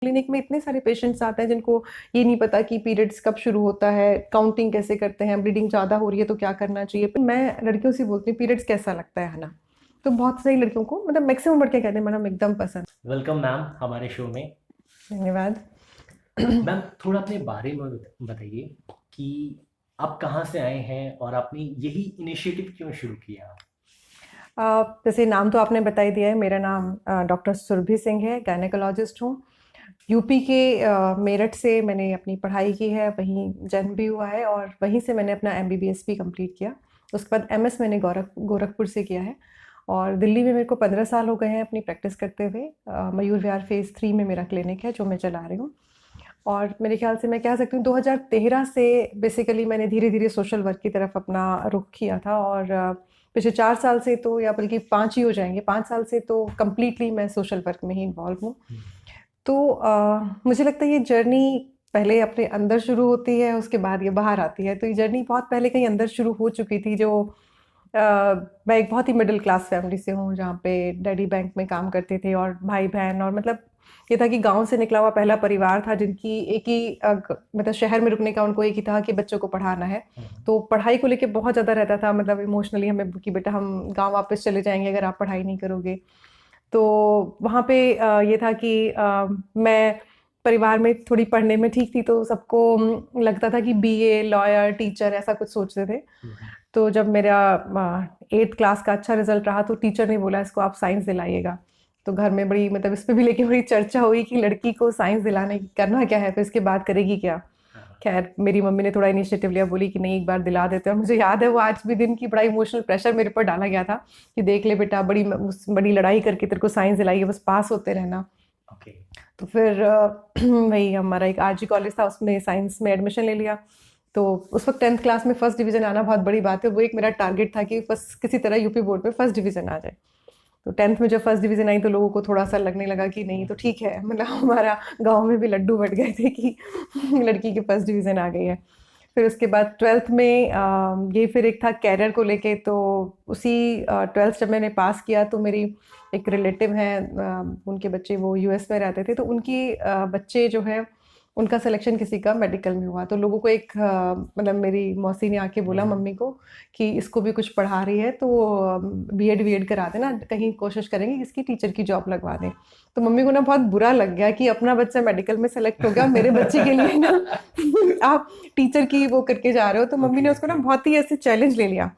Clinic में इतने सारे पेशेंट्स आते हैं जिनको ये नहीं पता कि पीरियड्स कब शुरू होता है, काउंटिंग कैसे करते हैं, ब्लीडिंग ज़्यादा हो रही है तो क्या करना चाहिए। पर मैं लड़कियों से बोलती हूँ पीरियड्स कैसा लगता है ना, तो बहुत सारी लड़कियों को मतलब मैक्सिमम लड़कियां कहते हैं मैडम एकदम पसंद। वेलकम मैम हमारे शो में। धन्यवाद। मैम थोड़ा अपने बारे में बताइए कि आप कहाँ से आए हैं और आपने यही इनिशिएटिव क्यों शुरू किया। जैसे नाम तो आपने बता ही दिया है, मेरा नाम डॉक्टर सुरभि सिंह है, गायनेकोलॉजिस्ट हूँ। यूपी के मेरठ से मैंने अपनी पढ़ाई की है, वहीं जन्म भी हुआ है और वहीं से मैंने अपना एमबीबीएस भी कंप्लीट किया। उसके बाद एमएस मैंने गोरखपुर से किया है और दिल्ली में मेरे को 15 साल हो गए हैं अपनी प्रैक्टिस करते हुए। मयूर विहार फेज़ 3 में मेरा क्लिनिक है जो मैं चला रही हूँ। और मेरे ख्याल से मैं कह सकती हूँ 2013 से बेसिकली मैंने धीरे धीरे सोशल वर्क की तरफ अपना रुख किया था और पिछले 4 साल से तो, या बल्कि 5 ही हो जाएंगे, 5 साल से तो कम्प्लीटली मैं सोशल वर्क में ही इन्वॉल्व हूँ। तो मुझे लगता है ये जर्नी पहले अपने अंदर शुरू होती है, उसके बाद ये बाहर आती है। तो ये जर्नी बहुत पहले कहीं अंदर शुरू हो चुकी थी। जो मैं एक बहुत ही मिडिल क्लास फैमिली से हूँ जहाँ पे डैडी बैंक में काम करते थे और भाई बहन, और मतलब ये था कि गांव से निकला हुआ पहला परिवार था जिनकी एक ही मतलब शहर में रुकने का उनको एक ही था कि बच्चों को पढ़ाना है। तो पढ़ाई को लेके बहुत ज़्यादा रहता था, मतलब इमोशनली हमें कि बेटा हम गांव वापस चले जाएंगे अगर आप पढ़ाई नहीं करोगे। तो वहाँ पे ये था कि मैं परिवार में थोड़ी पढ़ने में ठीक थी, तो सबको लगता था कि बीए, लॉयर, टीचर ऐसा कुछ सोचते थे। तो जब मेरा 8th क्लास का अच्छा रिजल्ट रहा तो टीचर ने बोला इसको आप साइंस दिलाइएगा। तो घर में बड़ी मतलब इस पे भी लेके बड़ी चर्चा हुई कि लड़की को साइंस दिलाने करना क्या है, फिर इसके बाद करेगी क्या। खैर मेरी मम्मी ने थोड़ा इनिशिएटिव लिया, बोली कि नहीं एक बार दिला देते हैं। और मुझे याद है वो आज भी दिन की बड़ा इमोशनल प्रेशर मेरे पर डाला गया था कि देख ले बेटा, बड़ी लड़ाई करके तेरे को साइंस दिलाई है, बस पास होते रहना। ओके। तो फिर वही हमारा एक आरजी कॉलेज था, उसमें साइंस में एडमिशन ले लिया। तो उस वक्त 10th क्लास में फर्स्ट डिवीज़न आना बहुत बड़ी बात है, वो एक मेरा टारगेट था कि फर्स्ट किसी तरह यूपी बोर्ड में फर्स्ट डिवीज़न आ जाए। तो 10th में जब फर्स्ट डिवीज़न आई तो लोगों को थोड़ा सा लगने लगा कि नहीं तो ठीक है, मतलब हमारा गांव में भी लड्डू बट गए थे कि लड़की की फर्स्ट डिवीज़न आ गई है। फिर उसके बाद 12th में ये फिर एक था कैरियर को लेके। तो उसी 12th जब मैंने पास किया तो मेरी एक रिलेटिव हैं, उनके बच्चे वो यूएस में रहते थे, तो उनकी बच्चे जो है उनका सिलेक्शन किसी का मेडिकल में हुआ। तो लोगों को एक मतलब मेरी मौसी ने आके बोला मम्मी को कि इसको भी कुछ पढ़ा रही है तो बीएड वीएड करा देना, कहीं कोशिश करेंगे कि इसकी टीचर की जॉब लगवा दें। तो मम्मी को ना बहुत बुरा लग गया कि अपना बच्चा मेडिकल में सेलेक्ट हो गया, मेरे बच्चे के लिए ना आप टीचर की वो करके जा रहे हो। तो मम्मी ने उसको ना बहुत ही ऐसे चैलेंज ले लिया।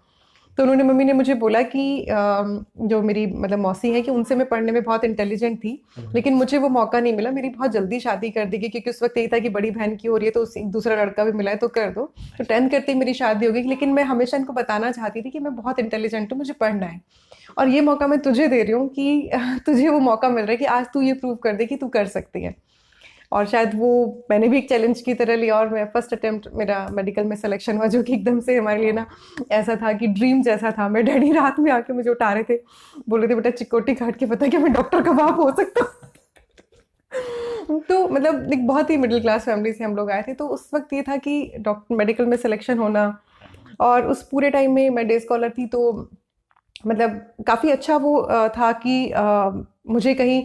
तो उन्होंने मम्मी ने मुझे बोला कि जो मेरी मतलब मौसी है कि उनसे मैं पढ़ने में बहुत इंटेलिजेंट थी, लेकिन मुझे वो मौका नहीं मिला, मेरी बहुत जल्दी शादी कर दी गई क्योंकि उस वक्त यही था कि बड़ी बहन की हो रही है तो दूसरा लड़का भी मिला है तो कर दो। तो 10th करते ही मेरी शादी हो गई, लेकिन मैं हमेशा इनको बताना चाहती थी कि मैं बहुत इंटेलिजेंट हूँ, मुझे पढ़ना है और ये मौका मैं तुझे दे रही हूँ कि तुझे वो मौका मिल रहा है कि आज तू ये प्रूव कर दे कि तू कर सकती है। और शायद वो मैंने भी एक चैलेंज की तरह लिया और मैं फर्स्ट अटेम्प्ट मेरा मेडिकल में सिलेक्शन हुआ, जो कि एकदम से हमारे लिए ना ऐसा था कि ड्रीम जैसा था। मेरे डैडी रात में आके मुझे उठा रहे थे, बोल रहे थे बेटा चिकोटी काट के पता क्या मैं डॉक्टर का बाप हो सकता हूँ। तो मतलब एक बहुत ही मिडिल क्लास फैमिली से हम लोग आए थे। तो उस वक्त ये था कि डॉक्टर मेडिकल में सिलेक्शन होना, और उस पूरे टाइम में मैं डे स्कॉलर थी तो मतलब काफ़ी अच्छा वो था कि मुझे कहीं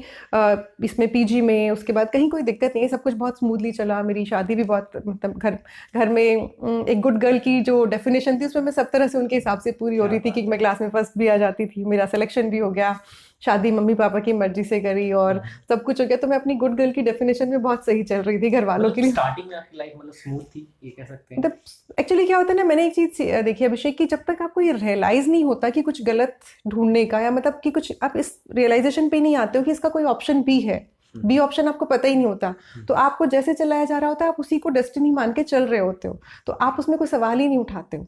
इसमें पीजी में उसके बाद कहीं कोई दिक्कत नहीं है, सब कुछ बहुत स्मूथली चला। मेरी शादी भी बहुत मतलब घर घर में एक गुड गर्ल की जो डेफिनेशन थी उसमें मैं सब तरह से उनके हिसाब से पूरी हो क्या रही थी कि बात मैं क्लास में फर्स्ट भी आ जाती थी, मेरा सिलेक्शन भी हो गया, शादी मम्मी पापा की मर्जी से करी और है। सब कुछ हो गया। तो मैं अपनी गुड गर्ल की डेफिनेशन में बहुत सही चल रही थी घर वालों मतलब के लिए। स्टार्टिंग में आपकी लाइफ मतलब स्मूथ थी ये कह सकते हैं। मतलब एक्चुअली क्या होता है ना, मैंने एक चीज देखी है अभिषेक, कि जब तक आपको ये रियलाइज नहीं होता कि कुछ गलत ढूंढने का, या मतलब कि कुछ आप इस रियलाइजेशन पे नहीं आते हो कि इसका कोई ऑप्शन भी है, बी ऑप्शन आपको पता ही नहीं होता। तो आपको जैसे चलाया जा रहा होता है आप उसी को डेस्टिनी मान के चल रहे होते हो, तो आप उसमें कोई सवाल ही नहीं उठाते हो।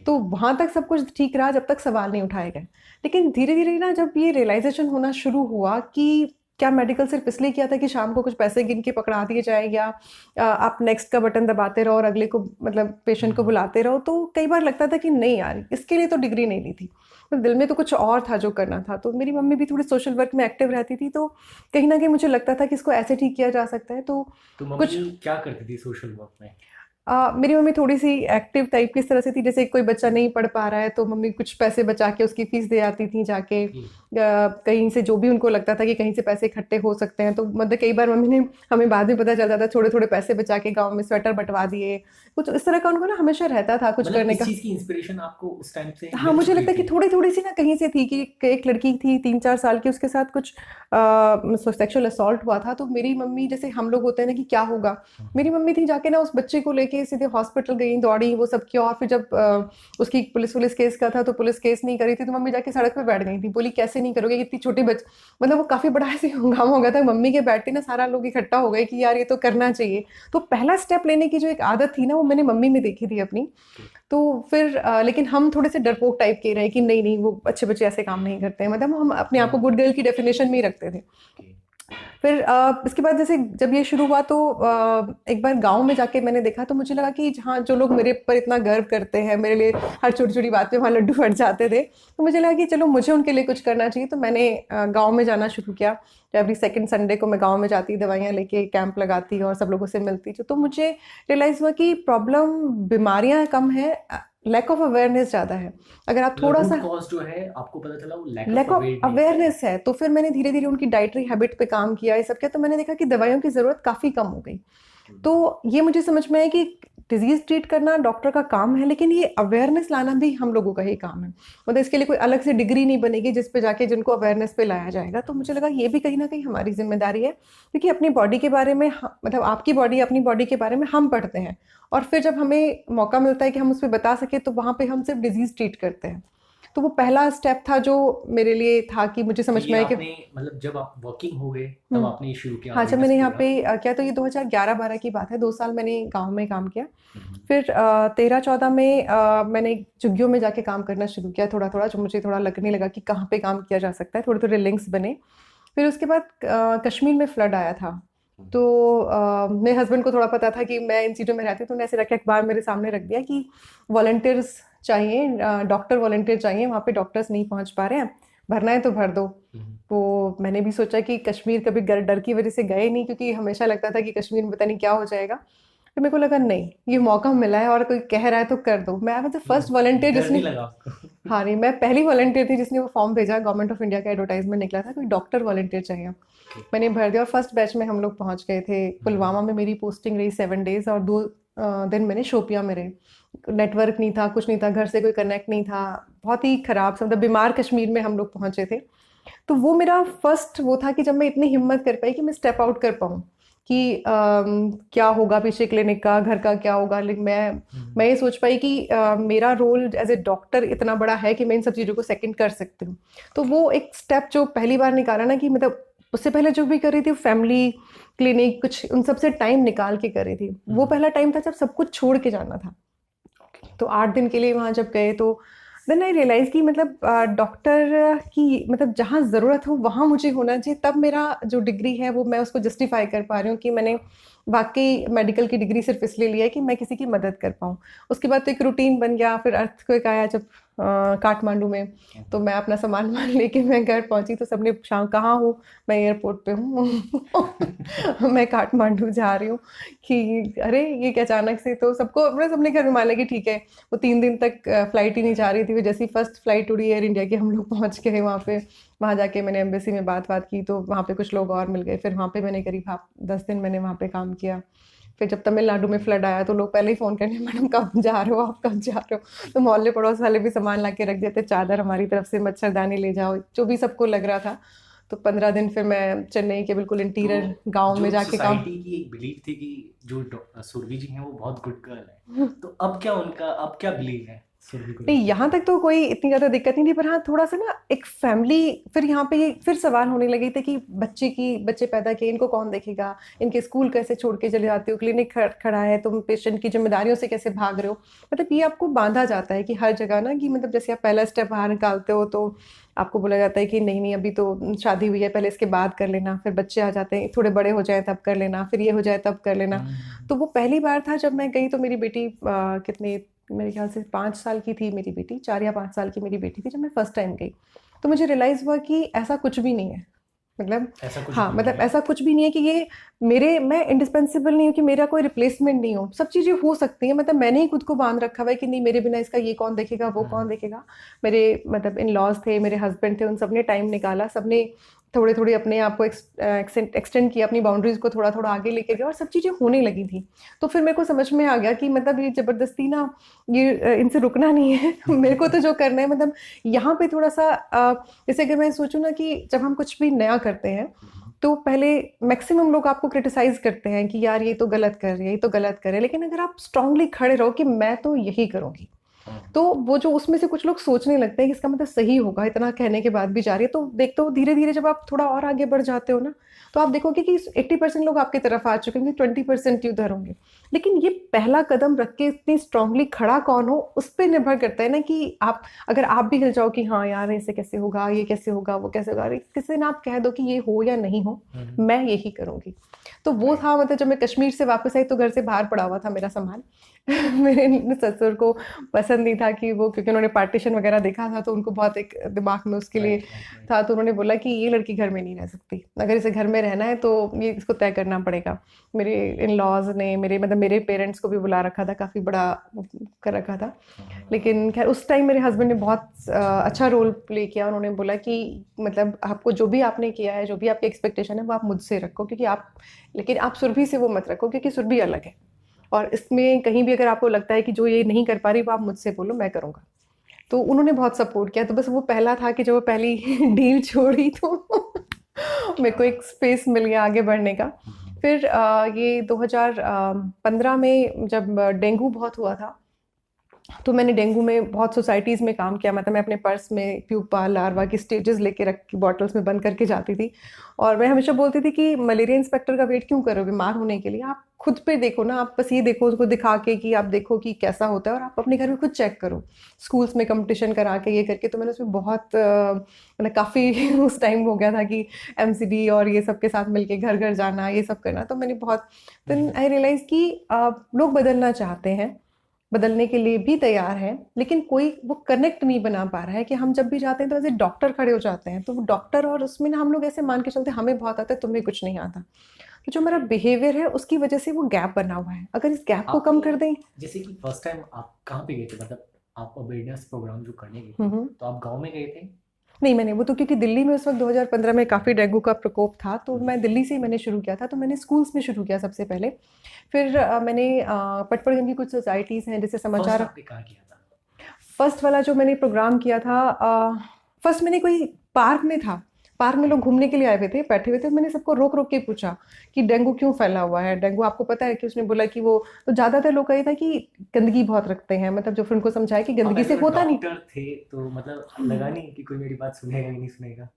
तो वहां तक सब कुछ ठीक रहा जब तक सवाल नहीं उठाए गए। लेकिन धीरे धीरे ना जब ये रियलाइजेशन होना शुरू हुआ कि क्या मेडिकल सिर्फ इसलिए किया था कि शाम को कुछ पैसे गिन के पकड़ा दिए जाए, या आप नेक्स्ट का बटन दबाते रहो और अगले को मतलब पेशेंट को बुलाते रहो। तो कई बार लगता था कि नहीं यार, इसके लिए तो डिग्री नहीं ली थी, तो दिल में तो कुछ और था जो करना था। तो मेरी मम्मी भी थोड़ी सोशल वर्क में एक्टिव रहती थी, तो कहीं ना कहीं मुझे लगता था कि इसको ऐसे ठीक किया जा सकता है। तो तो कुछ मम्मी क्या करती थी सोशल वर्क में। मेरी मम्मी थोड़ी सी एक्टिव टाइप की इस तरह से थी, जैसे कोई बच्चा नहीं पढ़ पा रहा है तो मम्मी कुछ पैसे बचा के उसकी फीस दे आती थी जाके, कहीं से जो भी उनको लगता था कि कहीं से पैसे इकट्ठे हो सकते हैं, तो मतलब कई बार मम्मी ने, हमें बाद में पता चलता था, थोड़े थोड़े पैसे बचा के गाँव में स्वेटर बंटवा दिए, कुछ इस तरह का उनको ना हमेशा रहता था कुछ मतलब करने इस का। चीज की इंस्पिरेशन आपको उस टाइम से हाँ, मिल मुझे चुकी लगता है कि थी? थोड़ी-थोड़ी सी ना कहीं से थी कि एक लड़की थी 3-4 साल की, उसके साथ कुछ सेक्सुअल असॉल्ट हुआ था, तो मेरी मम्मी, जैसे हम लोग होते हैं ना कि क्या होगा, मेरी मम्मी थी जाके ना उस बच्चे को लेके सीधे हॉस्पिटल गई, दौड़ी, वो सब किया, और फिर जब उसकी पुलिस केस का था तो पुलिस केस नहीं करी थी, तो मम्मी जाके सड़क पे बैठ गई थी, बोली कैसे नहीं करोगे, इतनी छोटी मतलब वो काफ़ी बड़ा ऐसे हंगामा हो गया था, मम्मी के बैठते ना सारा लोग इकट्ठा हो गए कि यार ये तो करना चाहिए। तो पहला स्टेप लेने की जो एक आदत थी ना, वो मैंने मम्मी में देखी थी अपनी। तो फिर लेकिन हम थोड़े से डरपोक टाइप के रहे कि नहीं नहीं, वो अच्छे बच्चे ऐसे काम नहीं करते हैं, मतलब हम अपने आप को गुड गर्ल की डेफिनेशन में ही रखते थे। फिर इसके बाद जैसे जब ये शुरू हुआ तो एक बार गांव में जाके मैंने देखा, तो मुझे लगा कि जहाँ जो लोग मेरे पर इतना गर्व करते हैं, मेरे लिए हर छोटी छोटी बात पे वहाँ लड्डू फट जाते थे, तो मुझे लगा कि चलो मुझे उनके लिए कुछ करना चाहिए। तो मैंने गांव में जाना शुरू किया। एवरी सेकंड संडे को मैं गांव में जाती, दवाइयाँ लेके कैंप लगाती और सब लोगों से मिलती। तो मुझे रियलाइज़ हुआ कि प्रॉब्लम, बीमारियाँ कम है, लैक ऑफ अवेयरनेस ज़्यादा है। अगर आप मतलब थोड़ा रूट सा, कॉज जो है आपको पता चला वो lack of lack of awareness है। अवेयरनेस है, तो फिर मैंने धीरे धीरे उनकी डाइटरी हैबिट पे काम किया, ये सब किया, तो मैंने देखा कि दवाइयों की ज़रूरत काफ़ी कम हो गई। तो ये मुझे समझ में आया कि डिजीज़ ट्रीट करना डॉक्टर का काम है, लेकिन ये अवेयरनेस लाना भी हम लोगों का ही काम है। मतलब इसके लिए कोई अलग से डिग्री नहीं बनेगी जिस पे जाके जिनको अवेयरनेस पे लाया जाएगा। तो मुझे लगा ये भी कहीं न कहीं हमारी ज़िम्मेदारी है, क्योंकि अपनी बॉडी के बारे में मतलब आपकी बॉडी, अपनी बॉडी के बारे में हम पढ़ते हैं, और फिर जब हमें मौका मिलता है कि हम उस पे बता सकें, तो वहाँ पे हम सिर्फ डिजीज़ ट्रीट करते हैं। तो वो पहला स्टेप था जो मेरे लिए था कि मुझे तो समझ ये में आया कि आपने मतलब जब आप वर्किंग हो गए तब हुँ। आपने ये शुरू किया हाँ, जब मैंने अवेयरनेस यहाँ पे प्रोग्राम? किया, तो ये 2011-12 की बात है, 2 साल मैंने गाँव में काम किया। हम्म, फिर 13-14 में मैंने झुग्गियों में जाके काम करना शुरू किया थोड़ा-थोड़ा, जो मुझे थोड़ा लगने लगा कि कहाँ पे काम किया जा सकता है, थोड़े-थोड़े लिंक्स बने। फिर उसके बाद कश्मीर में फ्लड आया था, तो मेरे हस्बैंड को थोड़ा पता था कि मैं इन चीज़ों में रहती हूँ, तो उन्होंने ऐसे रख के अखबार मेरे सामने रख दिया कि वॉलंटियर्स चाहिए, डॉक्टर वॉलंटियर चाहिए, वहाँ पे डॉक्टर्स नहीं पहुँच पा रहे हैं, भरना है तो भर दो। हम्म, तो मैंने भी सोचा कि कश्मीर कभी डर की वजह से गए नहीं, क्योंकि हमेशा लगता था कि कश्मीर में पता नहीं क्या हो जाएगा। फिर मेरे को लगा नहीं, ये मौका मिला है और कोई कह रहा है तो कर दो। मैं मतलब फर्स्ट वॉलंटियर डर नहीं जिसने, लगा आपको? हाँ नहीं, मैं पहली वॉलंटियर थी जिसने वो फॉर्म भेजा। गवर्नमेंट ऑफ इंडिया का एडवर्टाइजमेंट निकला था, कोई डॉक्टर वॉलंटियर चाहिए। Okay. मैंने भर दिया और फर्स्ट बैच में हम लोग पहुंच गए थे। पुलवामा में मेरी पोस्टिंग रही 7 डेज, और 2 दिन मैंने शोपियां में रहे। नेटवर्क नहीं था, कुछ नहीं था, घर से कोई कनेक्ट नहीं था, बहुत ही खराब सा, मतलब बीमार कश्मीर में हम लोग पहुंचे थे। तो वो मेरा फर्स्ट वो था कि जब मैं इतनी हिम्मत कर पाई कि मैं स्टेप आउट कर पाऊँ कि क्या होगा पीछे क्लिनिक का, घर का क्या होगा, लेकिन मैं ये सोच पाई कि मेरा रोल एज ए डॉक्टर इतना बड़ा है कि मैं इन सब चीज़ों को सेकंड कर सकती हूँ। तो वो एक स्टेप जो पहली बार निकाला ना, कि मतलब उससे पहले जो भी कर रही थी फैमिली क्लिनिक कुछ उन सब से टाइम निकाल के कर रही थी, वो पहला टाइम था जब सब कुछ छोड़ के जाना था। तो 8 दिन के लिए वहाँ जब गए, तो देन आई रियलाइज़ कि मतलब डॉक्टर की मतलब जहाँ ज़रूरत हो वहाँ मुझे होना चाहिए, तब मेरा जो डिग्री है वो मैं उसको जस्टिफाई कर पा रही हूँ कि मैंने वाकई मेडिकल की डिग्री सिर्फ इसलिए लिया है कि मैं किसी की मदद कर पाऊँ। उसके बाद तो एक रूटीन बन गया। फिर अर्थक्वेक आया जब काठमांडू में, तो मैं अपना सामान वामान लेके मैं घर पहुँची, तो सबने पूछा कहाँ हो, मैं एयरपोर्ट पे हूँ मैं काठमांडू जा रही हूँ। कि अरे ये क्या अचानक से, तो सबको मतलब सबने घर में मान लिया कि ठीक है। वो 3 दिन तक फ्लाइट ही नहीं जा रही थी। फिर जैसी फर्स्ट फ्लाइट उड़ी एयर इंडिया की, हम लोग पहुंच गए वहाँ पे। वहाँ जाके मैंने एम्बेसी में बात की, तो वहाँ पे कुछ लोग और मिल गए। फिर वहाँ पे मैंने करीब 10 दिन मैंने वहाँ पे काम किया। फिर जब तमिलनाडु में फ्लड आया, तो लोग पहले ही फ़ोन करने, मैडम कब जा रहे हो आप, कब जा रहे हो। तो मोहल्ले पड़ोस वाले भी सामान ला के रख देते, चादर हमारी तरफ से, मच्छरदानी ले जाओ, जो भी सबको लग रहा था। तो 15 दिन फिर मैं चेन्नई के बिल्कुल तो इंटीरियर गांव में जो जाके काम। सोसाइटी की एक बिलीव थी कि जो सुरभि जी हैं वो बहुत गुड गर्ल है, तो अब क्या उनका अब क्या बिलीव है सुरभि को नहीं, लेके? यहाँ तक तो कोई इतनी ज़्यादा दिक्कत नहीं थी, पर हाँ थोड़ा सा ना एक फैमिली, फिर यहाँ पे फिर सवाल होने लगे थे कि बच्चे पैदा किए, इनको कौन देखेगा, इनके स्कूल कैसे छोड़ के चले जाते हो, क्लिनिक खड़ा है, तुम पेशेंट की जिम्मेदारियों से कैसे भाग रहे हो। मतलब ये आपको बांधा जाता है कि हर जगह ना, कि मतलब जैसे आप पहला स्टेप बाहर निकालते हो, तो आपको बोला जाता है कि नहीं नहीं, अभी तो शादी हुई है, पहले इसके बाद कर लेना, फिर बच्चे आ जाते हैं, थोड़े बड़े हो जाए तब कर लेना, फिर ये हो जाए तब कर लेना। तो वो पहली बार था जब मैं गई, तो मेरी बेटी कितनी, मेरे ख्याल से 5 साल की थी मेरी बेटी, 4 या 5 साल की मेरी बेटी थी जब मैं फर्स्ट टाइम गई। तो मुझे रियलाइज़ हुआ कि ऐसा कुछ भी नहीं है। मतलब ऐसा कुछ हाँ, भी मतलब नहीं है। ऐसा कुछ भी नहीं है कि ये मैं इंडिस्पेंसिबल नहीं हूँ, कि मेरा कोई रिप्लेसमेंट नहीं हो। सब चीज़ें हो सकती हैं, मतलब मैंने ही खुद को बांध रखा हुआ है कि नहीं, मेरे बिना इसका ये कौन देखेगा, वो कौन देखेगा। मेरे मतलब इन लॉज थे, मेरे हस्बैंड थे, उन सब ने टाइम निकाला, सब ने थोड़े थोड़े अपने आप को एक्सटेंड किया, अपनी बाउंड्रीज को थोड़ा थोड़ा आगे लेके गए, और सब चीज़ें होने लगी थी। तो फिर मेरे को समझ में आ गया कि मतलब ये ज़बरदस्ती ना, ये इनसे रुकना नहीं है। मेरे को तो जो करना है, मतलब यहाँ पे थोड़ा सा जैसे अगर मैं सोचूं ना कि जब हम कुछ भी नया करते हैं, तो पहले मैक्सिमम लोग आपको क्रिटिसाइज करते हैं कि यार ये तो गलत कर रही है, ये तो गलत कर रहे हैं। लेकिन अगर आप स्ट्रांगली खड़े रहो कि मैं तो यही करूंगी, तो वो जो उसमें से कुछ लोग सोचने लगते हैं कि इसका मतलब सही होगा, इतना कहने के बाद भी जा रही है, तो देखते हो धीरे धीरे जब आप थोड़ा और आगे बढ़ जाते हो ना, तो आप देखोगे कि 80% लोग आपकी तरफ आ चुके होंगे, 20% ही उधर होंगे। लेकिन ये पहला कदम रख के इतनी स्ट्रांगली खड़ा कौन हो, उस पर निर्भर करता है ना, कि आप अगर आप भी हिल जाओ कि हाँ यार ऐसे कैसे होगा, ये कैसे होगा, वो कैसे होगा, अरे किसी दिन आप कह दो कि ये हो या नहीं हो, मैं यही करूंगी। तो वो था, मतलब जब मैं कश्मीर से वापस आई तो घर से बाहर पड़ा हुआ था मेरा सामान। मेरे ससुर को पसंद नहीं था कि वो, क्योंकि उन्होंने पार्टीशन वगैरह देखा था, तो उनको बहुत एक दिमाग में उसके लिए था। तो उन्होंने बोला कि ये लड़की घर में नहीं रह सकती, अगर इसे घर में रहना है तो ये इसको तय करना पड़ेगा। मेरे इन लॉज ने मेरे पेरेंट्स को भी बुला रखा था, काफ़ी बड़ा कर रखा था। लेकिन खैर उस टाइम मेरे हस्बैंड ने बहुत अच्छा रोल प्ले किया। उन्होंने बोला कि मतलब आपको जो भी आपने किया है, जो भी आपकी एक्सपेक्टेशन है, वो आप मुझसे रखो, क्योंकि आप, लेकिन आप सुरभि से वो मत रखो, क्योंकि सुरभि अलग है। और इसमें कहीं भी अगर आपको लगता है कि जो ये नहीं कर पा रही, वो आप मुझसे बोलो, मैं करूँगा। तो उन्होंने बहुत सपोर्ट किया। तो बस वो पहला था कि जब वो पहली डील छोड़ी, तो मेरे को एक स्पेस मिल गया आगे बढ़ने का। फिर ये 2015 में जब डेंगू बहुत हुआ था, तो मैंने डेंगू में बहुत सोसाइटीज़ में काम किया। मतलब मैं अपने पर्स में प्यूपा लार्वा की स्टेजेस लेके रख के बॉटल्स में बंद करके जाती थी। और मैं हमेशा बोलती थी कि मलेरिया इंस्पेक्टर का वेट क्यों करो बीमार होने के लिए, आप खुद पे देखो ना, आप बस ये देखो, उसको दिखा के कि आप देखो कि कैसा होता है, और आप अपने घर में खुद चेक करो। स्कूल्स में कंपटीशन करा के ये करके, तो मैंने उसमें बहुत मतलब काफ़ी उस टाइम हो गया था कि एमसीडी और ये सब के साथ मिलके घर घर जाना, ये सब करना। तो मैंने बहुत, देन आई रियलाइज़ कि लोग बदलना चाहते हैं, बदलने के लिए भी तैयार है, लेकिन कोई वो कनेक्ट नहीं बना पा रहा है। कि हम जब भी जाते हैं तो ऐसे डॉक्टर खड़े हो जाते हैं, तो वो डॉक्टर, और उसमें ना हम लोग ऐसे मान के चलते हैं हमें बहुत आता है, तुम्हें कुछ नहीं आता। तो जो मेरा बिहेवियर है उसकी वजह से वो गैप बना हुआ है, अगर इस गैप को कम आपने कर दें। जैसे कि फर्स्ट टाइम आप कहाँ पे गए थे, मतलब आप अवेयरनेस प्रोग्राम जो करने गए थे, हम्म। तो आप गांव में गए थे? नहीं, मैंने वो तो, क्योंकि दिल्ली में उस वक्त 2015 में काफ़ी डेंगू का प्रकोप था, तो मैं दिल्ली से ही मैंने शुरू किया था। तो मैंने स्कूल्स में शुरू किया सबसे पहले। फिर मैंने पटपड़गंज की कुछ सोसाइटीज़ हैं, जैसे फर्स्ट समाचार। आपने कहाँ किया था? फर्स्ट वाला जो मैंने प्रोग्राम किया था, फर्स्ट मैंने कोई पार्क में था। पार्क में लोग घूमने के लिए आए हुए थे, बैठे हुए थे। मैंने सबको रोक रोक के पूछा कि डेंगू क्यों फैला हुआ है, डेंगू आपको पता है? कि उसने बोला कि वो, तो ज़्यादातर लोग कहे था कि गंदगी बहुत रखते हैं, मतलब जो फिर उनको समझाया कि आप गंदगी ऐसे से तो होता नहीं। डॉक्टर थे, तो मतलब लगा नहीं कि कोई मेरी बात सुनेगा कि नहीं सुनेगा?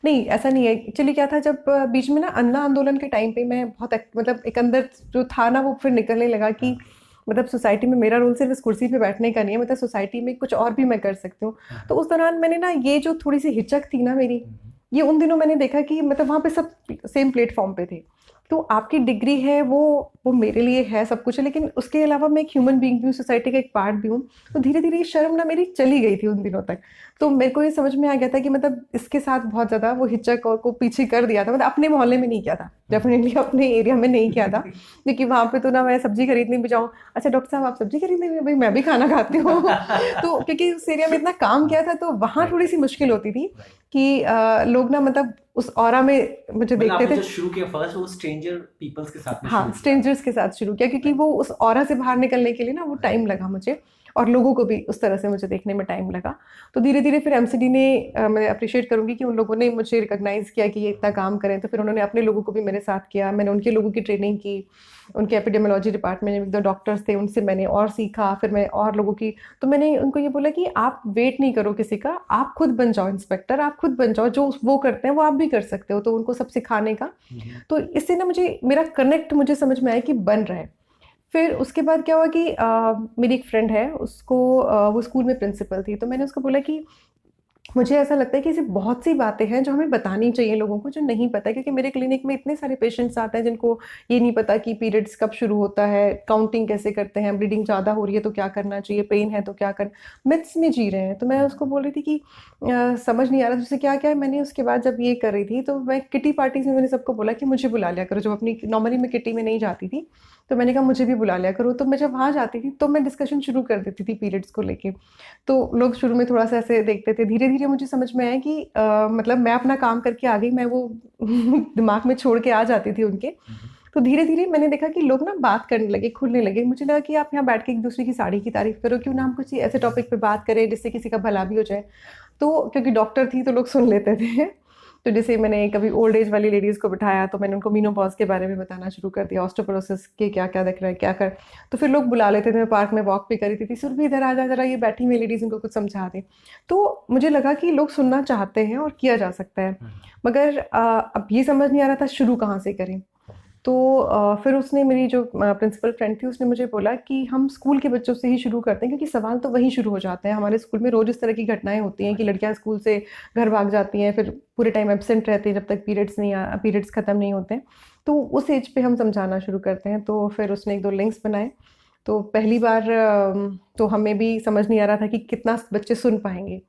नहीं, ऐसा नहीं है। एक्चुअली क्या था, जब बीच में ना अन्ना आंदोलन के टाइम पे मैं बहुत मतलब एक अंदर जो था ना, वो फिर निकलने लगा कि मतलब सोसाइटी में मेरा रोल सिर्फ इस कुर्सी पे बैठने का नहीं है, मतलब सोसाइटी में कुछ और भी मैं कर सकती हूँ। तो उस दौरान मैंने ना, ये जो थोड़ी सी हिचक थी ना मेरी, ये उन दिनों मैंने देखा कि मतलब वहाँ पे सब सेम प्लेटफॉर्म पे थे। तो आपकी डिग्री है, वो मेरे लिए है, सब कुछ है, लेकिन उसके अलावा मैं एक ह्यूमन बीइंग भी हूँ, सोसाइटी का एक पार्ट भी हूँ। तो धीरे धीरे ये शर्म ना मेरी चली गई थी उन दिनों तक। तो मेरे को ये समझ में आ गया था कि मतलब इसके साथ बहुत ज़्यादा वो हिचक और को पीछे कर दिया था। मतलब अपने मोहल्ले में नहीं किया था, डेफिनेटली अपने एरिया में नहीं किया था, क्योंकि वहाँ पे तो ना मैं सब्जी खरीदने भी जाऊँ, अच्छा डॉक्टर साहब आप सब्जी खरीदने भी, भाई मैं भी खाना खाती हूँ। तो क्योंकि उस एरिया में इतना काम किया था, तो वहाँ थोड़ी सी मुश्किल होती थी कि लोग ना मतलब उस ऑरा में मुझे मतलब देखते आपने थे। जो शुरू किया फर्स्ट, वो स्ट्रेंजर पीपल्स के साथ में हाँ, शुरू किया? स्ट्रेंजर्स के साथ शुरू किया, क्योंकि वो उस ऑरा से बाहर निकलने के लिए ना वो टाइम लगा मुझे, और लोगों को भी उस तरह से मुझे देखने में टाइम लगा। तो धीरे धीरे फिर एमसीडी ने, मैं अप्रिशिएट करूंगी कि उन लोगों ने मुझे रिकॉग्नाइज किया कि ये इतना काम करें, तो फिर उन्होंने अपने लोगों को भी मेरे साथ किया। मैंने उनके लोगों की ट्रेनिंग की। उनके एपिडेमियोलॉजी डिपार्टमेंट में 1-2 डॉक्टर्स थे, उनसे मैंने और सीखा। फिर मैं और लोगों की, तो मैंने उनको ये बोला कि आप वेट नहीं करो किसी का, आप खुद बन जाओ इंस्पेक्टर, आप खुद बन जाओ, जो वो करते हैं वो आप भी कर सकते हो। तो उनको सब सिखाने का, तो इससे ना मुझे मेरा कनेक्ट मुझे समझ में आया कि बन रहा है। फिर उसके बाद क्या हुआ कि मेरी एक फ्रेंड है, उसको वो स्कूल में प्रिंसिपल थी, तो मैंने उसको बोला कि मुझे ऐसा लगता है कि ऐसी बहुत सी बातें हैं जो हमें बतानी चाहिए लोगों को, जो नहीं पता है, क्योंकि मेरे क्लिनिक में इतने सारे पेशेंट्स आते हैं जिनको ये नहीं पता कि पीरियड्स कब शुरू होता है, काउंटिंग कैसे करते हैं, ब्लीडिंग ज़्यादा हो रही है तो क्या करना चाहिए, पेन है तो क्या कर, मिथ्स में जी रहे हैं। तो मैं उसको बोल रही थी कि समझ नहीं आ रहा जैसे क्या क्या है। मैंने उसके बाद जब ये कर रही थी तो मैं किटी पार्टीज में मैंने सबको बोला कि मुझे बुला लिया करो, जब अपनी नॉर्मली मैं किटी में नहीं जाती थी तो मैंने कहा मुझे भी बुला लिया करो। तो मैं जब वहाँ जाती थी तो मैं डिस्कशन शुरू कर देती थी पीरियड्स को लेके। तो लोग शुरू में थोड़ा सा ऐसे देखते थे, धीरे धीरे मुझे समझ में आया कि मतलब मैं अपना काम करके आ गई, मैं वो दिमाग में छोड़ के आ जाती थी उनके। तो धीरे धीरे मैंने देखा कि लोग ना बात करने लगे, खुलने लगे। मुझे लगा कि आप यहाँ बैठ के एक दूसरे की साड़ी की तारीफ करो, क्यों ना हम कुछ ऐसे टॉपिक पे बात करें जिससे किसी का भला भी हो जाए। तो क्योंकि डॉक्टर थी तो लोग सुन लेते थे। तो जैसे मैंने कभी ओल्ड एज वाली लेडीज़ को बिठाया तो मैंने उनको मीनोपॉज के बारे में बताना शुरू कर दिया, ऑस्टियोपोरोसिस के क्या क्या दिख रहा है क्या कर। तो फिर लोग बुला लेते थे, मैं पार्क में वॉक भी करी थी, सुरभि इधर आ जा जरा, ये बैठी हुई लेडीज़ इनको कुछ समझा दे। तो मुझे लगा कि लोग सुनना चाहते हैं और किया जा सकता है, मगर अब ये समझ नहीं आ रहा था शुरू कहाँ से करें। तो फिर उसने, मेरी जो प्रिंसिपल फ्रेंड थी, उसने मुझे बोला कि हम स्कूल के बच्चों से ही शुरू करते हैं, क्योंकि सवाल तो वहीं शुरू हो जाते हैं। हमारे स्कूल में रोज़ इस तरह की घटनाएं होती हैं कि लड़कियां स्कूल से घर भाग जाती हैं, फिर पूरे टाइम एब्सेंट रहती हैं जब तक पीरियड्स ख़त्म नहीं होते हैं। तो उस एज पे हम समझाना शुरू करते हैं। तो फिर उसने 1-2 लिंक्स बनाए। तो पहली बार तो हमें भी समझ नहीं आ रहा था कि कितना बच्चे सुन पाएंगे।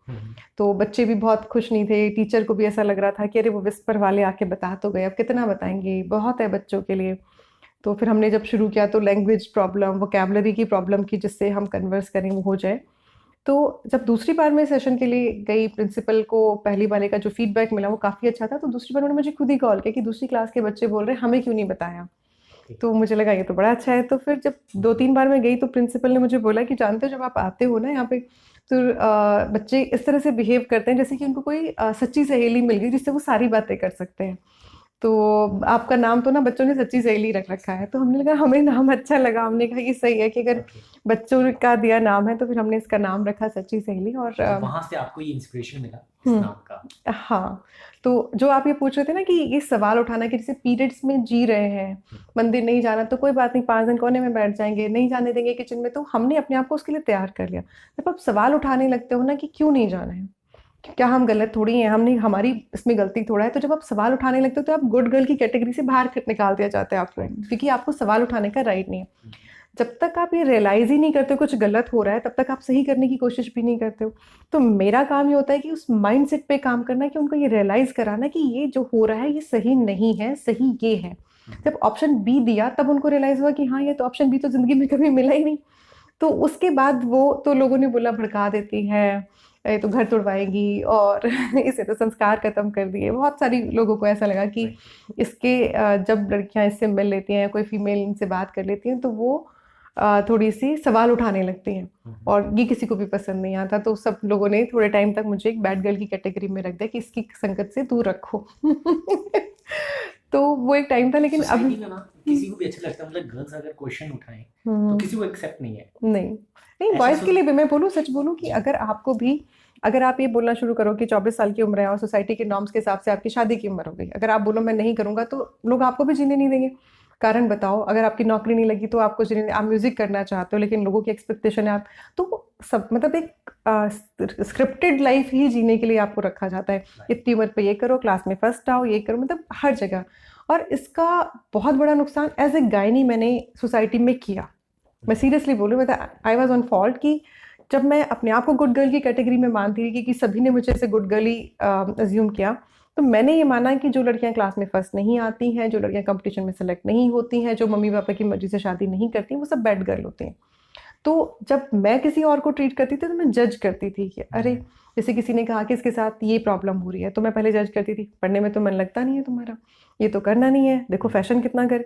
तो बच्चे भी बहुत खुश नहीं थे, टीचर को भी ऐसा लग रहा था कि अरे वो विस्पर वाले आके बता तो गए, अब कितना बताएंगे, बहुत है बच्चों के लिए। तो फिर हमने जब शुरू किया तो लैंग्वेज प्रॉब्लम, वोकैबुलरी की प्रॉब्लम की, जिससे हम कन्वर्स करें वो हो जाए। तो जब दूसरी बार मैं सेशन के लिए गई, प्रिंसिपल को पहली वाले का जो फीडबैक मिला वो काफ़ी अच्छा था। तो दूसरी बार उन्होंने मुझे खुद ही कॉल किया कि दूसरी क्लास के बच्चे बोल रहे हैं हमें क्यों नहीं बताया। तो मुझे लगा ये तो बड़ा अच्छा है। तो फिर जब 2-3 बार मैं गई तो प्रिंसिपल ने मुझे बोला कि जानते हो जब आप आते हो ना यहाँ पे, तो बच्चे इस तरह से बिहेव करते हैं जैसे कि उनको कोई सच्ची सहेली मिल गई जिससे वो सारी बातें कर सकते हैं। तो आपका नाम तो ना बच्चों ने सच्ची सहेली रख रखा है। तो हमने लगा, हमें नाम अच्छा लगा, हमने कहा ये सही है कि अगर बच्चों का दिया नाम है तो फिर हमने इसका नाम रखा सच्ची सहेली। और वहां से आपको ये इंस्पिरेशन मिला इस हम्म, नाम का। हाँ। तो जो आप ये पूछ रहे थे ना कि ये सवाल उठाना कि जैसे पीरियड्स में जी रहे हैं, मंदिर नहीं जाना तो कोई बात नहीं, 5 दिन कोने में बैठ जाएंगे, नहीं जाने देंगे किचन में, तो हमने अपने आप को उसके लिए तैयार कर लिया। जब आप सवाल उठाने लगते हो ना कि क्यों नहीं जाना है, क्या हम गलत थोड़ी हैं, हमने हमारी इसमें गलती थोड़ा है, तो जब आप सवाल उठाने लगते हो तो आप गुड गर्ल की कैटेगरी से बाहर निकाल दिया जाता है आपको, क्योंकि आपको सवाल उठाने का राइट नहीं है। जब तक आप ये रियलाइज ही नहीं करते हो कुछ गलत हो रहा है, तब तक आप सही करने की कोशिश भी नहीं करते हो। तो मेरा काम ये होता है कि उस माइंडसेट पे काम करना, कि उनको ये रियलाइज कराना कि ये जो हो रहा है ये सही नहीं है, सही ये है। जब ऑप्शन बी दिया तब उनको रियलाइज हुआ कि हाँ ये तो ऑप्शन बी तो जिंदगी में कभी मिला ही नहीं। तो उसके बाद वो तो लोगों ने बोला भड़का देती है, ये तो घर तोड़वाएगी, और इसे तो संस्कार खत्म कर दिए। बहुत सारी लोगों को ऐसा लगा कि इसके जब लड़कियां इससे मिल लेती हैं, कोई फीमेल इनसे बात कर लेती हैं तो वो थोड़ी सी सवाल उठाने लगती हैं, और ये किसी को भी पसंद नहीं आता। तो सब लोगों ने थोड़े टाइम तक मुझे एक बैड गर्ल की कैटेगरी में रख दिया कि इसकी संगत से दूर रखो। तो वो एक टाइम था, लेकिन सोसाइटी अब में ना किसी को भी अच्छा लगता है, मतलब गर्ल्स अगर क्वेश्चन उठाएं तो किसी को एक्सेप्ट नहीं है। नहीं नहीं, ऐसा बॉयज़ के सोच लिए भी मैं बोलूँ, सच बोलूँ कि अगर आपको भी, अगर आप ये बोलना शुरू करो कि 24 साल की उम्र है और सोसाइटी के नॉर्म्स के हिसाब से आपकी शादी की उम्र हो गई, अगर आप बोलो मैं नहीं करूँगा तो लोग आपको भी जीने नहीं देंगे। कारण बताओ, अगर आपकी नौकरी नहीं लगी तो आपको जीने, आप म्यूजिक करना चाहते हो लेकिन लोगों की एक्सपेक्टेशन है आप, तो सब मतलब एक स्क्रिप्टेड लाइफ ही जीने के लिए आपको रखा जाता है। इतनी उम्र पे ये करो, क्लास में फर्स्ट आओ, ये करो, मतलब हर जगह। और इसका बहुत बड़ा नुकसान एज ए गायनी मैंने सोसाइटी में किया। मैं सीरियसली बोलूँ, मतलब आई वॉज ऑन फॉल्ट कि जब मैं अपने आप को गुड गर्ल की कैटेगरी में मानती थी कि सभी ने मुझे ऐसे गुड गर्ल ही अज्यूम किया, तो मैंने ये माना कि जो लड़कियां क्लास में फर्स्ट नहीं आती हैं, जो लड़कियां कंपटीशन में सेलेक्ट नहीं होती हैं, जो मम्मी पापा की मर्जी से शादी नहीं करती, वो सब बैड गर्ल होती हैं। तो जब मैं किसी और को ट्रीट करती थी तो मैं जज करती थी कि अरे, जैसे किसी ने कहा कि इसके साथ ये प्रॉब्लम हो रही है, तो मैं पहले जज करती थी, पढ़ने में तो मन लगता नहीं है तुम्हारा, ये तो करना नहीं है, देखो फैशन कितना कर।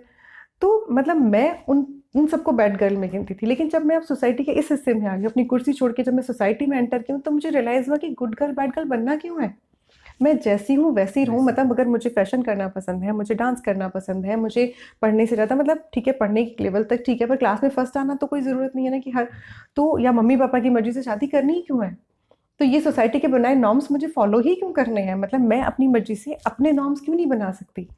तो मतलब मैं उन सबको बैड गर्ल में गिनती थी। लेकिन जब मैं अब सोसाइटी के इस हिस्से में आ गई, अपनी कुर्सी छोड़ के जब मैं सोसाइटी में एंटर की हूँ, तो मुझे रियलाइज़ हुआ कि गुड गर्ल बैड गर्ल बनना क्यों है। मैं जैसी हूँ वैसी रहूँ। मतलब अगर मुझे फैशन करना पसंद है, मुझे डांस करना पसंद है, मुझे पढ़ने से ज़्यादा, मतलब ठीक है पढ़ने के लेवल तक ठीक है, पर क्लास में फर्स्ट आना तो कोई ज़रूरत नहीं है ना कि हर, तो या मम्मी पापा की मर्जी से शादी करनी ही क्यों है। तो ये सोसाइटी के बनाए नॉर्म्स मुझे फॉलो ही क्यों करने हैं, मतलब मैं अपनी मर्जी से अपने नॉर्म्स क्यों नहीं बना सकती।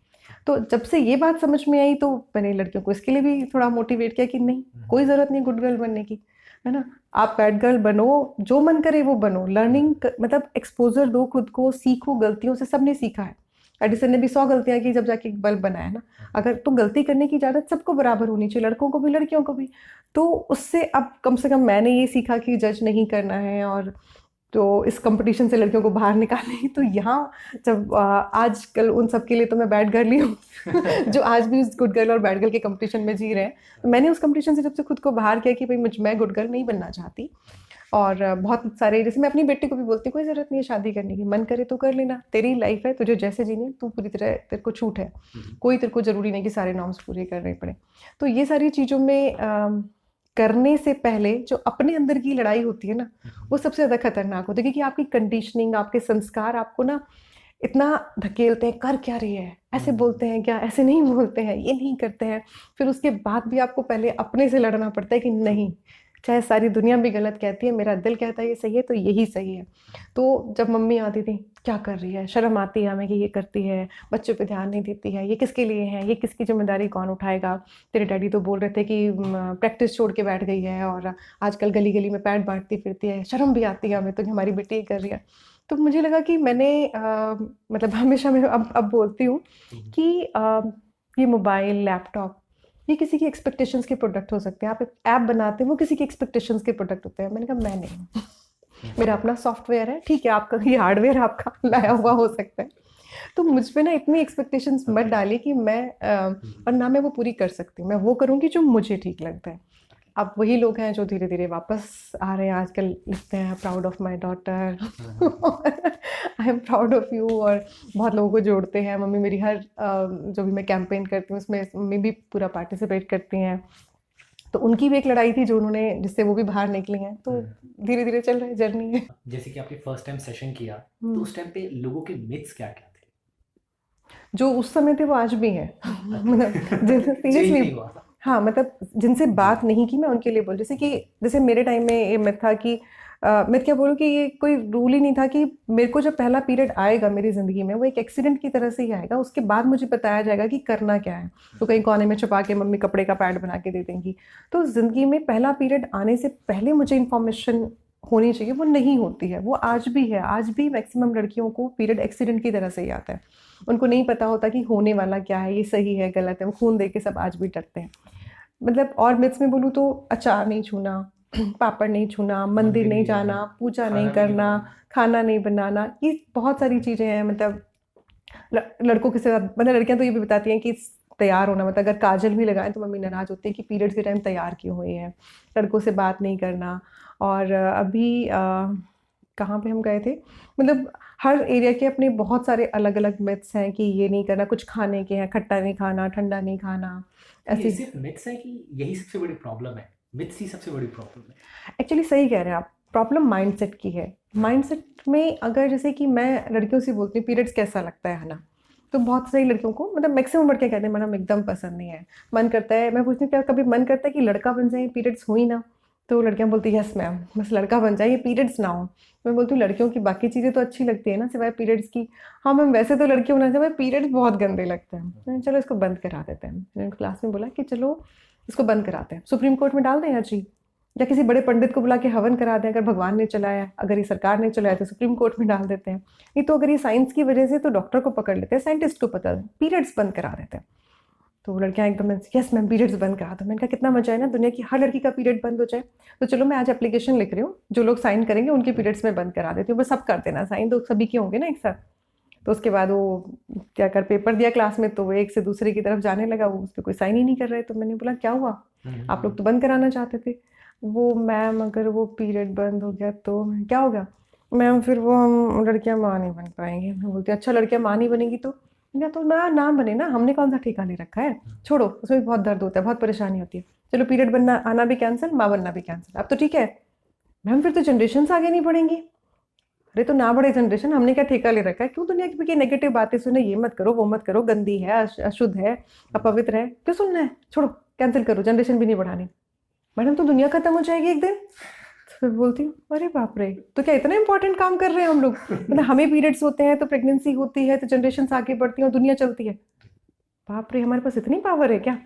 तो जब से ये बात समझ में आई तो मैंने लड़कियों को इसके लिए भी थोड़ा मोटिवेट किया कि नहीं, कोई ज़रूरत नहीं गुड गर्ल बनने की। है ना। आप बैड गर्ल बनो, जो मन करे वो बनो, लर्निंग मतलब एक्सपोजर दो खुद को, सीखो गलतियों से, सबने सीखा है। एडिसन ने भी 100 गलतियां की जब जाके एक बल्ब बनाया ना। अगर तो गलती करने की इजाजत सबको बराबर होनी चाहिए, लड़कों को भी लड़कियों को भी। तो उससे अब कम से कम मैंने ये सीखा कि जज नहीं करना है, और तो इस कंपटीशन से लड़कियों को बाहर निकालें। तो यहाँ जब आजकल उन सब के लिए तो मैं बैड गर्ल ही हूँ जो आज भी उस गुड गर्ल और बैड गर्ल के कंपटीशन में जी रहे हैं। तो मैंने उस कंपटीशन से जब से खुद को बाहर किया कि भाई मैं गुड गर्ल नहीं बनना चाहती। और बहुत सारे, जैसे मैं अपनी बेटी को भी बोलती हूँ, कोई ज़रूरत नहीं है शादी करने की, मन करे तो कर लेना, तेरी लाइफ है, तुझे जैसे जीनी है, तू पूरी तरह, तेरे को छूट है, कोई तेरे को ज़रूरी नहीं कि सारे नॉर्म्स पूरे करने पड़े। तो ये सारी चीज़ों में करने से पहले जो अपने अंदर की लड़ाई होती है ना, वो सबसे ज़्यादा खतरनाक होती है, क्योंकि आपकी कंडीशनिंग, आपके संस्कार आपको ना इतना धकेलते हैं, कर क्या रही है, ऐसे बोलते हैं क्या, ऐसे नहीं बोलते हैं, ये नहीं करते हैं। फिर उसके बाद भी आपको पहले अपने से लड़ना पड़ता है कि नहीं, चाहे सारी दुनिया भी गलत कहती है, मेरा दिल कहता है ये सही है, तो यही सही है। तो जब मम्मी आती थी, क्या कर रही है, शर्म आती है हमें कि ये करती है, बच्चों पे ध्यान नहीं देती है, ये किसके लिए है, ये किसकी जिम्मेदारी कौन उठाएगा। तेरे डैडी तो बोल रहे थे कि प्रैक्टिस छोड़ के बैठ गई है, और आजकल गली गली में पैड बांटती फिरती है, शर्म भी आती है हमें तो कि हमारी बेटी ये कर रही है। तो मुझे लगा कि मैंने मतलब हमेशा मैं अब बोलती हूँ कि ये मोबाइल, लैपटॉप, ये किसी की एक्सपेक्टेशंस के प्रोडक्ट हो सकते हैं। आप एक ऐप बनाते हैं, वो किसी की एक्सपेक्टेशंस के प्रोडक्ट होते हैं। मैंने कहा मैं नहीं, मेरा अपना सॉफ्टवेयर है, ठीक है, आपका ये हार्डवेयर आपका लाया हुआ हो सकता है। तो मुझ पे ना इतनी एक्सपेक्टेशंस मत डालिए कि मैं और ना मैं वो पूरी कर सकती हूँ। मैं वो करूँगी जो मुझे ठीक लगता है। अब वही लोग हैं जो धीरे धीरे वापस आ रहे हैं, आजकल लिखते हैं proud of my daughter, I am proud of you, और बहुत लोगों को जोड़ते हैं। मम्मी मेरी हर जो भी मैं कैंपेन करती हूँ उसमें मम्मी भी पूरा पार्टिसिपेट करती हैं। तो उनकी भी एक लड़ाई थी जो उन्होंने, जिससे वो भी बाहर निकली हैं। तो धीरे धीरे चल रहा है, जर्नी है। जैसे कि आपने फर्स्ट टाइम सेशन किया, तो हम्म। उस टाइम पे लोगों के मिथ्स क्या क्या थे? जो उस समय थे वो आज भी हैं मतलब चेंज सीरियसली, नहीं हुआ था। हाँ, मतलब जिनसे बात नहीं की मैं उनके लिए बोल, जैसे मेरे टाइम में ये मिथ था कि मैं क्या बोलूँ कि ये कोई रूल ही नहीं था कि मेरे को जब पहला पीरियड आएगा मेरी ज़िंदगी में वो एक एक्सीडेंट की तरह से ही आएगा, उसके बाद मुझे बताया जाएगा कि करना क्या है। तो कहीं कोने में छुपा के मम्मी कपड़े का पैड बना के दे देंगी। तो ज़िंदगी में पहला पीरियड आने से पहले मुझे इन्फॉर्मेशन होनी चाहिए, वो नहीं होती है। वो आज भी है, आज भी मैक्सिमम लड़कियों को पीरियड एक्सीडेंट की तरह से ही आता है। उनको नहीं पता होता कि होने वाला क्या है, ये सही है गलत है, वो खून दे के सब आज भी डरते हैं। मतलब और मिथ्स में बोलूँ तो अचार नहीं छूना, पापड़ नहीं छूना, मंदिर नहीं जाना, पूजा नहीं करना, खाना नहीं बनाना, ये बहुत सारी चीज़ें हैं। मतलब लड़कों के साथ, मतलब लड़कियां तो ये भी बताती हैं कि तैयार होना, मतलब अगर काजल भी लगाएं तो मम्मी नाराज होती है कि पीरियड्स के टाइम तैयार क्यों हुई है। लड़कों से बात नहीं करना। और अभी कहाँ पे हम गए थे, मतलब हर एरिया के अपने बहुत सारे अलग अलग मिथ्स हैं कि ये नहीं करना, कुछ खाने के हैं, खट्टा नहीं खाना, ठंडा नहीं खाना, ये ऐसी। सिर्फ मिथ्स है कि यही सबसे बड़ी प्रॉब्लम है? मिथ्स ही सबसे बड़ी प्रॉब्लम है? एक्चुअली सही कह रहे हैं आप, प्रॉब्लम माइंडसेट की है। माइंडसेट में अगर जैसे कि मैं लड़कियों से बोलती हूँ पीरियड्स कैसा लगता है ना, तो बहुत सही लड़कियों को, मतलब मैक्सिमम लड़के कहते हैं मैडम एकदम पसंद नहीं है, मन करता है। मैं पूछती हूँ क्या कभी मन करता है कि लड़का बन जाए, पीरियड्स हुई ना? तो लड़कियां बोलती है यस मैम, बस लड़का बन जाए, ये पीरियड्स ना हो। मैं बोलती हूँ लड़कियों की बाकी चीज़ें तो अच्छी लगती है ना सिवाय पीरियड्स की। हाँ मैम, वैसे तो लड़की होना चाहिए, पीरियड्स बहुत गंदे लगते हैं। मैंने चलो इसको बंद करा देते हैं। मैंने क्लास में बोला कि चलो इसको बंद कराते हैं, सुप्रीम कोर्ट में डाल दें अर्जी, या किसी बड़े पंडित को बुला के हवन करा दें। अगर भगवान ने चलाया, अगर ये सरकार ने चलाया तो सुप्रीम कोर्ट में डाल देते हैं। नहीं तो अगर ये साइंस की वजह से तो डॉक्टर को पकड़ लेते हैं, साइंटिस्ट को पता है, पीरियड्स बंद करा देते हैं। तो लड़कियां एकदम यस मैम पीरियड्स बंद करा दो। मैंने कहा कितना मजा है ना, दुनिया की हर लड़की का पीरियड बंद हो जाए। तो चलो मैं आज एप्लीकेशन लिख रही हूँ, जो लोग साइन करेंगे उनके पीरियड्स में बंद करा देती हूँ, बस सब कर देना साइन, तो सभी के होंगे ना एक साथ। तो उसके बाद वो क्या कर पेपर दिया क्लास में, तो वो एक से दूसरे की तरफ जाने लगा, वो उस पर कोई साइन ही नहीं कर रहे। तो मैंने बोला क्या हुआ, आप लोग तो बंद कराना चाहते थे। वो मैम अगर वो पीरियड बंद हो गया तो क्या हो गया मैम, फिर वो हम लड़कियां माँ नहीं बन पाएंगी। मैं बोलती अच्छा लड़कियां माँ नहीं बनेगी तो या तो ना बने ना, हमने कौन सा ठेका ले रखा है, छोड़ो, उसमें भी बहुत दर्द होता है, बहुत परेशानी होती है। चलो पीरियड बनना आना भी कैंसिल, माँ बनना भी कैंसिल, अब तो ठीक है। मैम फिर तो जनरेशन आगे नहीं बढ़ेंगी। अरे तो ना बढ़े जनरेशन, हमने क्या ठेका ले रखा है, क्यों दुनिया की नेगेटिव बातें सुने, ये मत करो वो मत करो, गंदी है, अशुद्ध है, अपवित्र है, क्यों सुनना है, छोड़ो कैंसिल करो, जनरेशन भी नहीं बढ़ानी। मैडम तो दुनिया खत्म हो जाएगी एक दिन। तो फिर बोलती हूँ अरे बाप रे, तो क्या इतना इंपॉर्टेंट काम कर रहे हैं हम लोग, मतलब हमें पीरियड्स होते हैं तो प्रेगनेंसी होती है तो जनरेशन आगे बढ़ती है और दुनिया चलती है। बाप रे, हमारे पास इतनी पावर है क्या?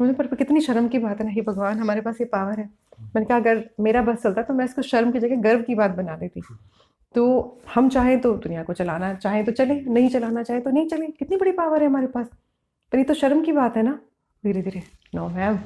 मुझे पर कितनी शर्म की बात है ना, हे भगवान हमारे पास ये पावर है। मैंने कहा अगर मेरा बस चलता तो मैं इसको शर्म की जगह गर्व की बात बना देती। तो हम चाहें तो दुनिया को चलाना चाहें तो चले, नहीं चलाना चाहे तो नहीं चले, कितनी बड़ी पावर है हमारे पास। पर ये तो शर्म की बात है ना। धीरे धीरे नो मैम,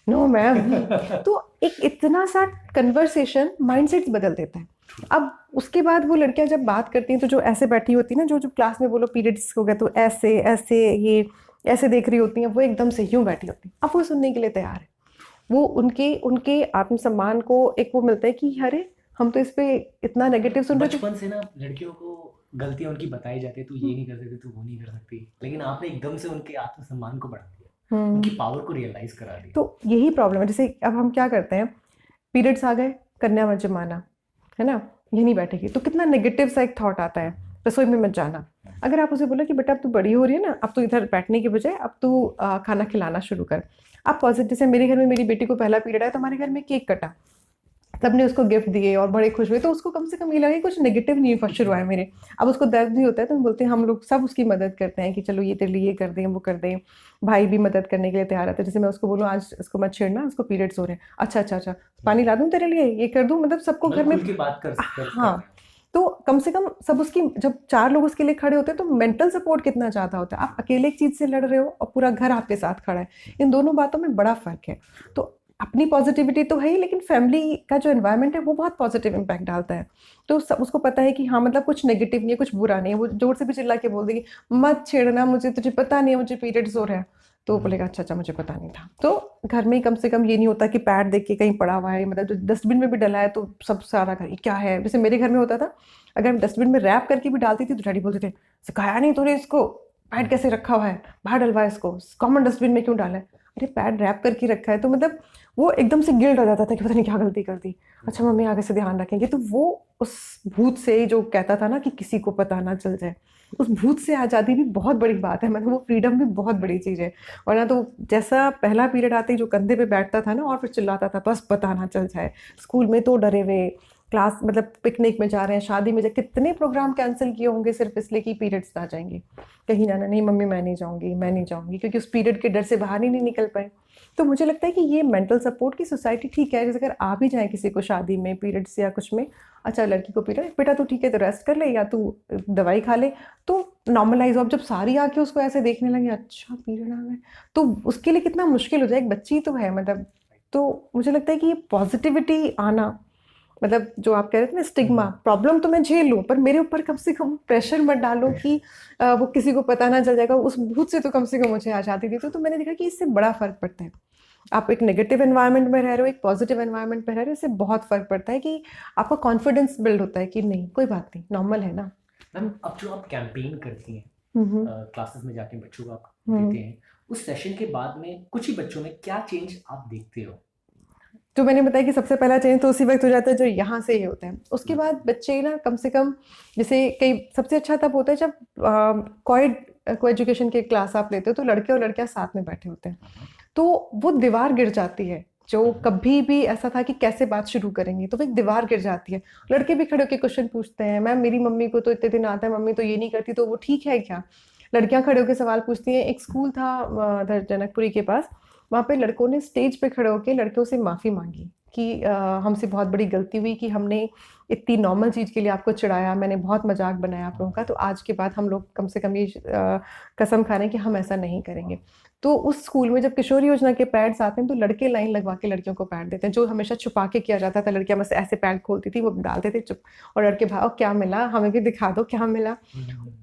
नो मैम। तो एक इतना सा कन्वर्सेशन माइंडसेट बदल देता है। अब उसके बाद वो लड़कियां जब बात करती हैं तो जो ऐसे बैठी होती है ना, जो जो क्लास में बोलो पीरियड्स हो गए तो ऐसे ऐसे ये ऐसे देख रही होती हैं, वो एकदम से यूं बैठी होती हैं। अब वो सुनने के लिए तैयार है। वो उनके उनके आत्मसम्मान को एक वो मिलता है कि अरे हम तो इस पे इतना नेगेटिव सुन रहे थे। बचपन से ना लड़कियों को गलतियां उनकी बताई जाती है, तू ये नहीं कर सकती, तू वो नहीं कर सकती, लेकिन आपने एकदम से उनके आत्मसम्मान को बढ़ा दिया, उनकी पावर को रियलाइज करा दिया। तो यही प्रॉब्लम है। जैसे अब हम क्या करते हैं, पीरियड्स आ गए, कन्या मत जमाना, है ना, ये नहीं बैठेगी, तो कितना नेगेटिव सा एक थॉट आता है, रसोई में मत जाना। अगर आप उसे बोलो कि बेटा अब तू बड़ी हो रही है ना, अब तू इधर बैठने के बजाय अब तू खाना खिलाना शुरू कर। आप पॉजिटिव से, मेरे घर में मेरी बेटी को पहला पीरियड आया तो हमारे घर में केक कटा, सबने उसको गिफ्ट दिए और बड़े खुश हुए, तो उसको कम से कम ये लगा कि कुछ नेगेटिव नहीं शुरू हुआ है मेरे। अब उसको दर्द भी होता है तो हम बोलते हैं, हम लोग सब उसकी मदद करते हैं कि चलो ये तेरे लिए ये कर दें, वो कर दें। भाई भी मदद करने के लिए तैयार रहता है। जैसे मैं उसको बोलूँ आज इसको मत छेड़ना, उसको पीरियड्स हो रहे हैं, अच्छा अच्छा अच्छा पानी ला दूँ तेरे लिए, ये कर दूँ, मतलब सबको घर में खुल के बात कर सकते हैं। हाँ। तो कम से कम सब उसकी, जब 4 लोग उसके लिए खड़े होते हैं तो मेंटल सपोर्ट कितना ज़्यादा होता है। आप अकेले एक चीज़ से लड़ रहे हो और पूरा घर आपके साथ खड़ा है, इन दोनों बातों में बड़ा फ़र्क है। तो अपनी पॉजिटिविटी तो है ही, लेकिन फैमिली का जो एनवायरनमेंट है वो बहुत पॉजिटिव इम्पैक्ट डालता है। तो सब उसको पता है कि हाँ मतलब कुछ नेगेटिव नहीं है, कुछ बुरा नहीं है। वो जोर से भी चिल्ला के बोल देगी मत छेड़ना मुझे, तुझे पता नहीं है मुझे पीरियड्स हो रहे हैं, तो बोलेगा अच्छा अच्छा मुझे पता नहीं था। तो घर में ही कम से कम ये नहीं होता कि पैड देख के कहीं पड़ा हुआ है, मतलब डस्टबिन में भी डला है तो सब सारा घर क्या है। जैसे मेरे घर में होता था, अगर मैं डस्टबिन में रैप करके भी डालती थी तो डैडी बोलते थे सिखाया नहीं तूने इसको, पैड कैसे रखा हुआ है, बाहर डलवा है इसको, कॉमन डस्टबिन में क्यों डाला है। अरे पैड रैप करके रखा है। तो मतलब वो एकदम से गिल्ट हो जाता था कि पता नहीं क्या गलती कर दी, अच्छा मम्मी आगे से ध्यान रखेंगे। तो वो उस भूत से जो कहता था ना कि किसी को पता ना चल जाए, उस भूत से आज़ादी भी बहुत बड़ी बात है। मतलब वो फ्रीडम भी बहुत बड़ी चीज़ है। वरना तो जैसा पहला पीरियड आते ही जो कंधे पे बैठता था ना और फिर चिल्लाता था बस पता ना चल जाए, स्कूल में तो डरे हुए, क्लास मतलब पिकनिक में जा रहे हैं, शादी में जा, कितने प्रोग्राम कैंसिल किए होंगे सिर्फ इसलिए कि पीरियड्स आ जाएंगे, कहीं जाना नहीं मम्मी मैं नहीं जाऊँगी, मैं नहीं जाऊँगी, क्योंकि उस पीरियड के डर से बाहर ही नहीं निकल पाए। तो मुझे लगता है कि ये मेंटल सपोर्ट की सोसाइटी ठीक है। जैसे अगर आ भी जाए किसी को शादी में पीरियड्स या कुछ में, अच्छा लड़की को पीरियड, बेटा तो ठीक है तो रेस्ट कर ले या तू दवाई खा ले, तो नॉर्मलाइज हो। अब जब सारी आके उसको ऐसे देखने लगे अच्छा पीरियड आ गए, तो उसके लिए कितना मुश्किल हो जाए, एक बच्ची तो है मतलब। तो मुझे लगता है कि ये पॉजिटिविटी आना, मतलब जो आप कह रहे थे ना स्टिग्मा, प्रॉब्लम तो मैं झेल लूँ पर मेरे ऊपर कम से कम प्रेशर मत डालो कि वो किसी को पता ना चल जाएगा। उस भूत से तो कम से कम मुझे आज़ादी दी। तो मैंने देखा कि इससे बड़ा फ़र्क पड़ता है। आप एक नेगेटिव एनवायरनमेंट में रह रहे हो, एक पॉजिटिव एनवायरनमेंट में रह रहे हो, इससे बहुत फ़र्क पड़ता है कि आपका कॉन्फिडेंस बिल्ड होता है कि नहीं कोई बात नहीं, नॉर्मल है ना। मैम अब जो आप कैंपेन करती हैं, क्लासेस में जाके बच्चों को आप देते हैं, उस सेशन के बाद में कुछ ही बच्चों में क्या चेंज आप देखते हो? जो मैंने बताया कि सबसे पहला चेंज तो उसी वक्त हो जाता है जो यहाँ से ही होता है। उसके बाद बच्चे ना कम से कम, जैसे कई सबसे अच्छा तब होता है जब को एजुकेशन के क्लास आप लेते हो तो लड़के और लड़कियाँ साथ में बैठे होते हैं, तो वो दीवार गिर जाती है। जो कभी भी ऐसा था कि कैसे बात शुरू करेंगे, तो वो एक दीवार गिर जाती है। लड़के भी खड़े होकर क्वेश्चन पूछते हैं, मैम मेरी मम्मी को तो इतने दिन आता है, मम्मी तो ये नहीं करती, तो वो ठीक है क्या। लड़कियां खड़े होकर सवाल पूछती हैं। एक स्कूल था उधर जनकपुरी के पास, वहाँ पे लड़कों ने स्टेज पे खड़े होकर लड़कियों से माफ़ी मांगी कि हमसे बहुत बड़ी गलती हुई कि हमने इतनी नॉर्मल चीज़ के लिए आपको चिढ़ाया, मैंने बहुत मजाक बनाया आप लोगों का, तो आज के बाद हम लोग कम से कम ये कसम खा रहे हैं कि हम ऐसा नहीं करेंगे। तो उस स्कूल में जब किशोर योजना के पैड्स आते हैं तो लड़के लाइन लगवा के लड़कियों को पैड देते हैं, जो हमेशा छुपा के किया जाता था। लड़कियां बस ऐसे पैड खोलती थी, वो डालते थे चुप, और लड़के भागो क्या मिला, हमें भी दिखा दो क्या मिला।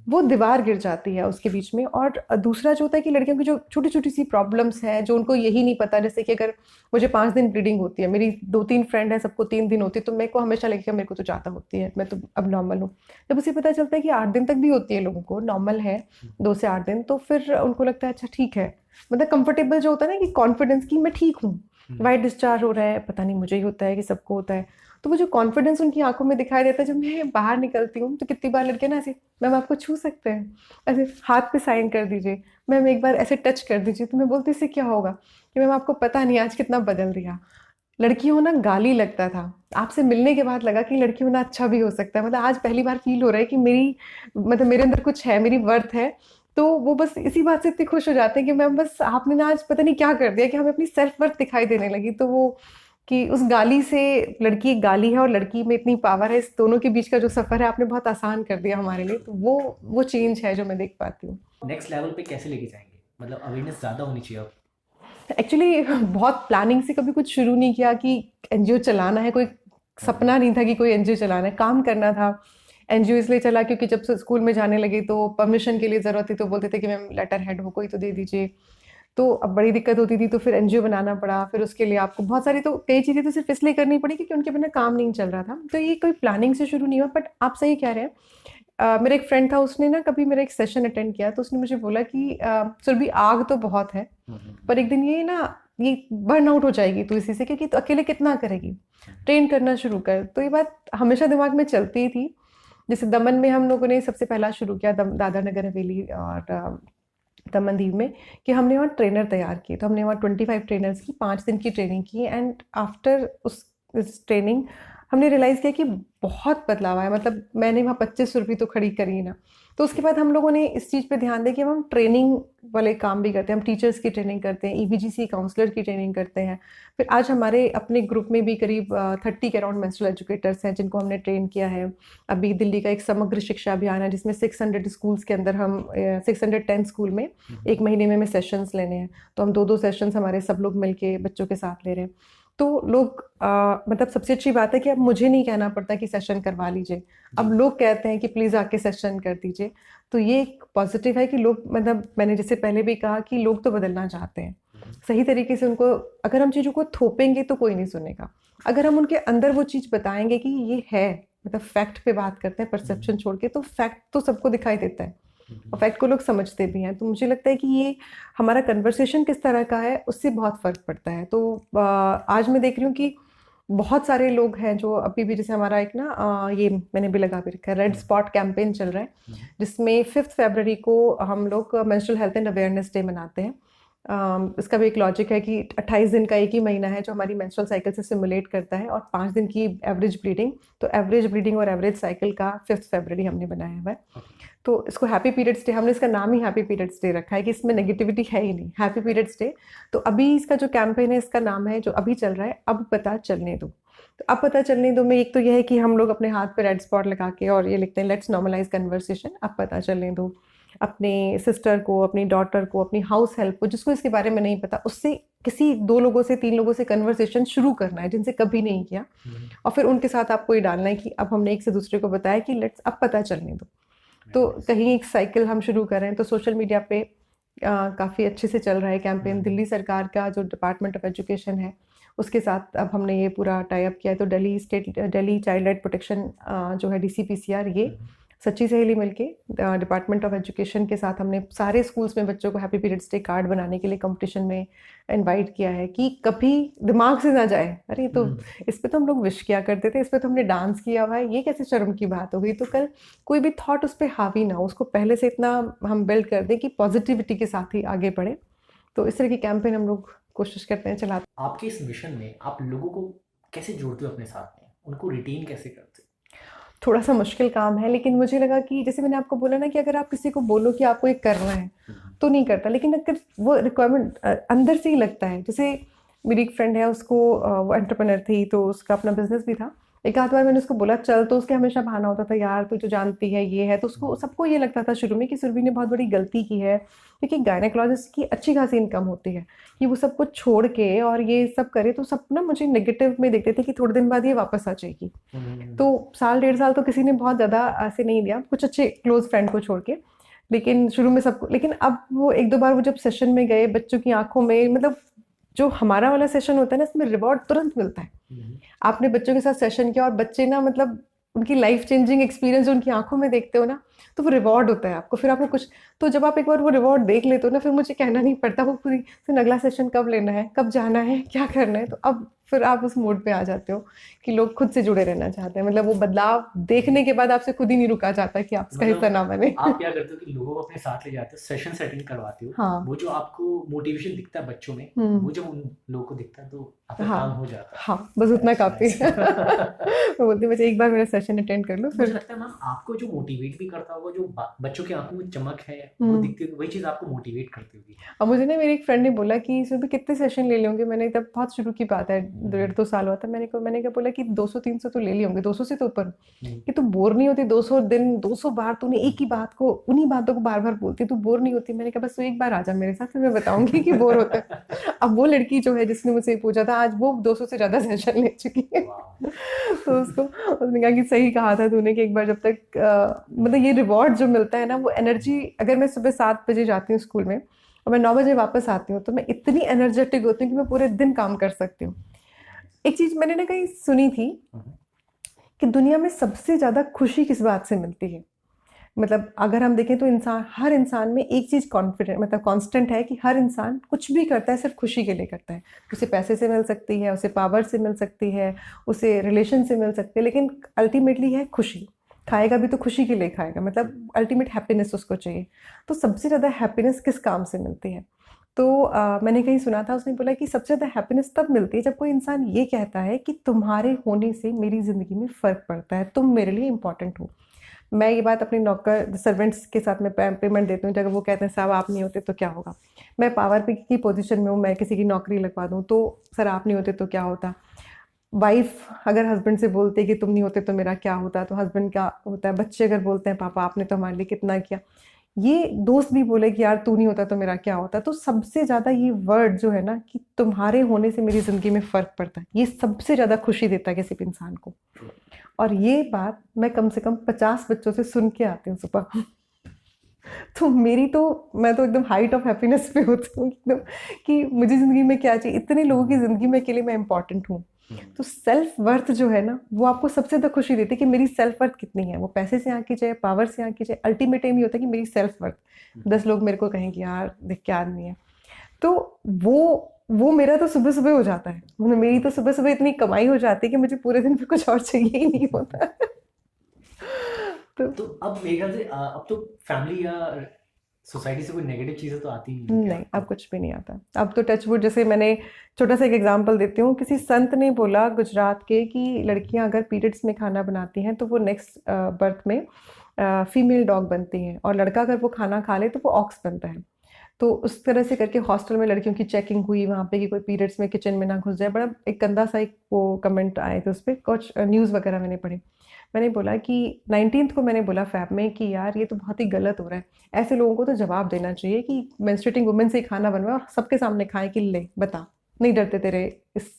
वो दीवार गिर जाती है उसके बीच में। और दूसरा जो होता है कि लड़कियों की जो छोटी छोटी सी प्रॉब्लम्स हैं जो उनको यही नहीं पता, जैसे कि अगर मुझे 5 दिन ब्लीडिंग होती है, मेरी 2-3 फ्रेंड है सबको 3 दिन होती है, तो मेरे को हमेशा लगेगा मेरे को तो ज़्यादा होती है, मैं तो अब नॉर्मल हूँ। जब उसे पता चलता है कि 8 दिन तक भी होती है लोगों को, नॉर्मल है 2 से 8 दिन, तो फिर उनको लगता है अच्छा ठीक है, मतलब कंफर्टेबल जो होता है ना कि कॉन्फिडेंस की मैं ठीक हूँ, वाइट डिस्चार्ज हो रहा है, पता नहीं मुझे ही होता है कि सबको होता है, तो वो जो कॉन्फिडेंस उनकी आंखों में दिखाई देता है। जब मैं बाहर निकलती हूँ तो कितनी बार लड़के ना ऐसे, मैम आपको छू सकते हैं, ऐसे हाथ पे साइन कर दीजिए, मैम एक बार ऐसे टच कर दीजिए, तो मैं बोलती इससे क्या होगा कि मैम आपको पता नहीं आज कितना बदल दिया। लड़की होना गाली लगता था, आपसे मिलने के बाद लगा कि लड़की होना अच्छा भी हो सकता है। मतलब आज पहली बार फील हो रहा है कि मेरी, मतलब मेरे अंदर कुछ है, मेरी वर्थ है। तो वो बस इसी बात से इतनी खुश हो जाते हैं कि मैम बस आपने ना आज पता नहीं क्या कर दिया कि हमें अपनी सेल्फ वर्थ दिखाई देने लगी। तो वो कि उस गाली से, लड़की एक गाली है और लड़की में इतनी पावर है, इस दोनों के बीच का जो सफ़र है आपने बहुत आसान कर दिया हमारे लिए। तो वो चेंज है जो मैं देख पाती हूँ। नेक्स्ट लेवल पे कैसे लेके जाएंगे, मतलब अवेयरनेस ज़्यादा होनी चाहिए अब? एक्चुअली बहुत प्लानिंग से कभी कुछ शुरू नहीं किया कि एनजीओ चलाना है, कोई सपना नहीं था कि कोई एनजीओ चलाना है, काम करना था। एनजीओ इसलिए चला क्योंकि जब से स्कूल में जाने लगे तो परमिशन के लिए ज़रूरत थी, तो बोलते थे कि मैम लेटर हेड हो कोई तो दे दीजिए। तो अब बड़ी दिक्कत होती थी, तो फिर एनजीओ बनाना पड़ा। फिर उसके लिए आपको बहुत सारी, तो कई चीज़ें तो सिर्फ इसलिए करनी पड़ी क्योंकि उनके बिना काम नहीं चल रहा था। तो ये कोई प्लानिंग से शुरू नहीं हुआ। बट आप सही कह रहे हैं। मेरा एक फ्रेंड था, उसने ना कभी मेरा एक सेशन अटेंड किया, तो उसने मुझे बोला कि सुरभि आग तो बहुत है, पर एक दिन ये बर्न आउट हो जाएगी तू इसी से, क्योंकि तो अकेले कितना करेगी, ट्रेन करना शुरू कर। तो ये बात हमेशा दिमाग में चलती थी। जैसे दमन में हम लोगों ने सबसे पहला शुरू किया, दादरा नगर हवेली और दमन दीव में, कि हमने वहाँ ट्रेनर तैयार किए। तो हमने वहाँ 25 ट्रेनर्स की 5 दिन की ट्रेनिंग की। एंड आफ्टर उस ट्रेनिंग हमने रियलाइज़ किया कि बहुत बदलाव आया। मतलब मैंने वहाँ 25 रुपये तो खड़ी करी ना। तो उसके बाद हम लोगों ने इस चीज़ पे ध्यान दिया कि हम ट्रेनिंग वाले काम भी करते हैं। हम टीचर्स की ट्रेनिंग करते हैं, ईवीजीसी काउंसलर की ट्रेनिंग करते हैं। फिर आज हमारे अपने ग्रुप में भी करीब 30 के अराउंड मेंस्ट्रुअल एजुकेटर्स हैं जिनको हमने ट्रेन किया है। अभी दिल्ली का एक समग्र शिक्षा अभियान है जिसमें 600 स्कूल्स के अंदर हम 610 स्कूल में 1 महीने में सेशंस लेने हैं। तो हम 2-2 सेशंस हमारे सब लोग मिलके बच्चों के साथ ले रहे हैं। तो लोग मतलब सबसे अच्छी बात है कि अब मुझे नहीं कहना पड़ता कि सेशन करवा लीजिए, अब लोग कहते हैं कि प्लीज़ आके सेशन कर दीजिए। तो ये एक पॉजिटिव है कि लोग, मतलब मैंने जैसे पहले भी कहा कि लोग तो बदलना चाहते हैं। सही तरीके से उनको, अगर हम चीज़ों को थोपेंगे तो कोई नहीं सुनेगा। अगर हम उनके अंदर वो चीज़ बताएंगे कि ये है, मतलब फैक्ट पे बात करते हैं, परसेप्शन छोड़ के, तो फैक्ट तो सबको दिखाई देता है और फैक्ट को लोग समझते भी हैं। तो मुझे लगता है कि ये हमारा कन्वर्सेशन किस तरह का है उससे बहुत फ़र्क पड़ता है। तो आज मैं देख रही हूँ कि बहुत सारे लोग हैं जो अभी भी, जैसे हमारा एक ये मैंने भी लगा भी रखा है, रेड स्पॉट कैंपेन चल रहा है, जिसमें 5 फरवरी को हम लोग menstrual health and awareness day मनाते हैं। इसका भी एक लॉजिक है कि 28 दिन का एक ही महीना है जो हमारी मेंस्ट्रुअल साइकिल से सिमुलेट करता है, और 5 दिन की एवरेज ब्लीडिंग। तो एवरेज ब्लीडिंग और एवरेज साइकिल का 5 फरवरी हमने बनाया हुआ है। तो इसको हैप्पी पीरियड्स डे, हमने इसका नाम ही हैप्पी पीरियड्स डे रखा है कि इसमें नेगेटिविटी है ही नहीं, हैप्पी पीरियड्स डे। तो अभी इसका जो कैंपेन है, इसका नाम है, जो अभी चल रहा है, अब पता चलने दो। तो अब पता चलने दो में एक तो यह है कि हम लोग अपने हाथ पे रेड स्पॉट लगा के और ये लिखते हैं, लेट्स नॉर्मलाइज कन्वर्सेशन, अब पता चलने दो। अपने सिस्टर को, अपनी डॉटर को, अपनी हाउस हेल्प को, जिसको इसके बारे में नहीं पता, उससे किसी 2 लोगों से 3 लोगों से कन्वर्सेशन शुरू करना है जिनसे कभी नहीं किया, और फिर उनके साथ आपको ये डालना है कि अब हमने एक से दूसरे को बताया कि लेट्स अब पता चलने दो। तो कहीं एक साइकिल हम शुरू कर रहे हैं। तो सोशल मीडिया पे काफ़ी अच्छे से चल रहा है कैंपेन। दिल्ली सरकार का जो डिपार्टमेंट ऑफ एजुकेशन है उसके साथ अब हमने ये पूरा टाई अप किया है। तो दिल्ली चाइल्ड राइट प्रोटेक्शन जो है DCPCR, ये सच्ची सहेली मिलके डिपार्टमेंट ऑफ एजुकेशन के साथ हमने सारे स्कूल्स में बच्चों को हैप्पी पीरियड्स डे कार्ड बनाने के लिए कंपटीशन में इनवाइट किया है कि कभी दिमाग से ना जाए, अरे तो इस पे तो हम लोग विश किया करते थे, इस पे तो हमने डांस किया हुआ है, ये कैसे शर्म की बात हो गई। तो कल कोई भी थॉट उस पर हावी ना हो, उसको पहले से इतना हम बिल्ड कर दें कि पॉजिटिविटी के साथ ही आगे बढ़े। तो इस तरह की कैंपेन हम लोग कोशिश करते हैं चलाते। आपके इस मिशन में आप लोगों को कैसे जोड़ते हो अपने साथ में, उनको रिटेन कैसे करते हो? थोड़ा सा मुश्किल काम है, लेकिन मुझे लगा कि जैसे मैंने आपको बोला ना कि अगर आप किसी को बोलो कि आपको ये करना है तो नहीं करता, लेकिन अगर वो रिक्वायरमेंट अंदर से ही लगता है। जैसे मेरी एक फ्रेंड है, उसको वो एंटरप्रेन्योर थी, तो उसका अपना बिजनेस भी था। एक आध बार मैंने उसको बोला चल, तो उसके हमेशा बहाना होता था, यार तू जो जानती है ये है। तो उसको, सबको ये लगता था शुरू में कि सुरभि ने बहुत बड़ी गलती की है, क्योंकि गायनेकोलॉजिस्ट की अच्छी खासी इनकम होती है, कि वो सब कुछ छोड़ के और ये सब करे। तो सब ना मुझे नेगेटिव में देखते थे कि थोड़े दिन बाद ये वापस आ जाएगी। तो 1-1.5 साल तो किसी ने बहुत ज़्यादा ऐसे नहीं दिया, कुछ अच्छे क्लोज फ्रेंड को छोड़ के, लेकिन शुरू में सबको। लेकिन अब वो 1-2 बार वो जब सेशन में गए, बच्चों की आंखों में, मतलब जो हमारा वाला सेशन होता है ना, इसमें रिवॉर्ड तुरंत मिलता है। आपने बच्चों के साथ सेशन किया और बच्चे ना, मतलब उनकी लाइफ चेंजिंग एक्सपीरियंस जो उनकी आंखों में देखते हो ना, तो वो रिवॉर्ड होता है आपको। फिर आपको कुछ, तो जब आप एक बार वो रिवॉर्ड देख लेते हो ना, फिर मुझे कहना नहीं पड़ता वो पूरी, फिर अगला सेशन कब लेना है, कब जाना है, क्या करना है। तो अब फिर आप उस मोड पे आ जाते हो कि लोग खुद से जुड़े रहना चाहते हैं। मतलब वो बदलाव देखने के बाद आपसे खुद ही नहीं रुका जाता कि आप इसका हिस्सा ना बने। आप क्या करते हो कि लोगों को अपने साथ ले जाते हो, सेशन सेटिंग करवाते हो। हाँ। वो जो आपको मोटिवेशन दिखता है बच्चों में, वो जब उन लोगों को दिखता है तो आपका काम हो जाता है। हाँ, बस उतना काफी है। मैं बोलती हूँ, बस एक बार मेरा सेशन अटेंड कर लो। मुझे लगता है मैम आपको जो मोटिवेट भी करता होगा, जो बच्चों की आंखों में चमक है वो दिखती है, वही चीज आपको मोटिवेट करती होगी। और मुझे ना मेरी एक फ्रेंड ने बोला कि इसमें भी कितने सेशन ले लोगे। मैंने तब, बहुत शुरू की बात है, 1.5-2 साल हुआ था, मैंने क्या बोला कि 200-300 तो ले लिए होंगे, 200 से तो ऊपर, कि तू बोर नहीं होती? 200 दिन 200 बार तूने एक ही बात को, उन्हीं बातों को बार बार बोलती, तू बोर नहीं होती? मैंने कहा बस तू एक बार आ जा मेरे साथ, फिर मैं बताऊंगी कि बोर होता है। अब वो लड़की जो है जिसने मुझसे पूछा था, आज वो 200 से ज्यादा सेशन ले चुकी है। तो उसने कहा कि सही कहा था तूने, कि एक बार जब तक मतलब ये रिवॉर्ड जो मिलता है ना, वो एनर्जी, अगर मैं सुबह 7 बजे जाती हूँ स्कूल में और मैं 9 बजे वापस आती हूँ, तो मैं इतनी एनर्जेटिक होती हूँ कि मैं पूरे दिन काम कर सकती हूँ। एक चीज मैंने ना कहीं सुनी थी कि दुनिया में सबसे ज्यादा खुशी किस बात से मिलती है। मतलब अगर हम देखें तो हर इंसान में एक चीज कॉन्फिडेंट, मतलब कांस्टेंट है, कि हर इंसान कुछ भी करता है सिर्फ खुशी के लिए करता है। उसे पैसे से मिल सकती है, उसे पावर से मिल सकती है, उसे रिलेशन से मिल सकती है, लेकिन अल्टीमेटली है खुशी। खाएगा भी तो खुशी के लिए खाएगा, मतलब अल्टीमेट हैप्पीनेस उसको चाहिए। तो सबसे ज़्यादा हैप्पीनेस किस काम से मिलती है? तो मैंने कहीं सुना था, उसने बोला कि सबसे ज़्यादा हैप्पीनेस तब मिलती है जब कोई इंसान ये कहता है कि तुम्हारे होने से मेरी ज़िंदगी में फ़र्क पड़ता है, तुम मेरे लिए इंपॉर्टेंट हो। मैं ये बात अपने नौकर सर्वेंट्स के साथ में पेमेंट देती हूँ, जब वो कहते हैं साहब आप नहीं होते तो क्या होगा। मैं पावर की पोजीशन में हूँ, मैं किसी की नौकरी लगवा दूँ तो सर आप नहीं होते तो क्या होता। वाइफ अगर हस्बैंड से बोलती है कि तुम नहीं होते तो मेरा क्या होता, तो हस्बैंड क्या होता है। बच्चे अगर बोलते हैं पापा आपने तो हमारे लिए कितना किया। ये दोस्त भी बोले कि यार तू नहीं होता तो मेरा क्या होता। तो सबसे ज़्यादा ये वर्ड जो है ना, कि तुम्हारे होने से मेरी ज़िंदगी में फ़र्क पड़ता है, ये सबसे ज़्यादा खुशी देता है किसी भी इंसान को। और ये बात मैं कम से कम 50 बच्चों से सुन के आती हूँ सुबह। तो मैं तो एकदम हाइट ऑफ हैप्पीनेस पे होती हूँ एकदम, कि मुझे ज़िंदगी में क्या चाहिए। इतने लोगों की ज़िंदगी में के लिए मैं इंपॉर्टेंट हूँ। तो सेल्फ वर्थ जो है ना, वो आपको सबसे ज़्यादा खुशी देती है कि मेरी सेल्फ वर्थ कितनी है। वो पैसे से आके चाहे पावर से आके चाहे, अल्टीमेट एम ये होता है कि मेरी सेल्फ वर्थ। 10 लोग मेरे को कहेंगे यार देख क्या आदमी है, तो वो मेरा तो सुबह सुबह हो जाता है। मतलब मेरी तो सुबह सुबह इतनी कमाई हो जाती है कि मुझे पूरे दिन में कुछ और चाहिए ही नहीं होता। तो अब मेरे ख्याल से अब तो फैमिली या सोसाइटी से कोई नेगेटिव चीज़ें तो आती नहीं नहीं, अब कुछ भी नहीं आता। अब तो टचवुड, जैसे मैंने छोटा सा एक एग्जांपल देती हूँ। किसी संत ने बोला गुजरात के कि लड़कियां अगर पीरियड्स में खाना बनाती हैं तो वो नेक्स्ट बर्थ में फीमेल डॉग बनती हैं, और लड़का अगर वो खाना खा ले तो वो ऑक्स बनता है। तो उस तरह से करके हॉस्टल में लड़कियों की चेकिंग हुई वहाँ पे, कि कोई पीरियड्स में किचन में ना घुस जाए। बड़ा एक गंदा सा एक वो कमेंट आए थे उस पर, कुछ न्यूज़ वगैरह मैंने पढ़ी। मैंने बोला कि 19th को मैंने बोला फैब में कि यार ये तो बहुत ही गलत हो रहा है। ऐसे लोगों को तो जवाब देना चाहिए कि मेंस्ट्रुएटिंग वुमेन से ही खाना बनवा, सबके सामने खाए कि ले बता, नहीं डरते तेरे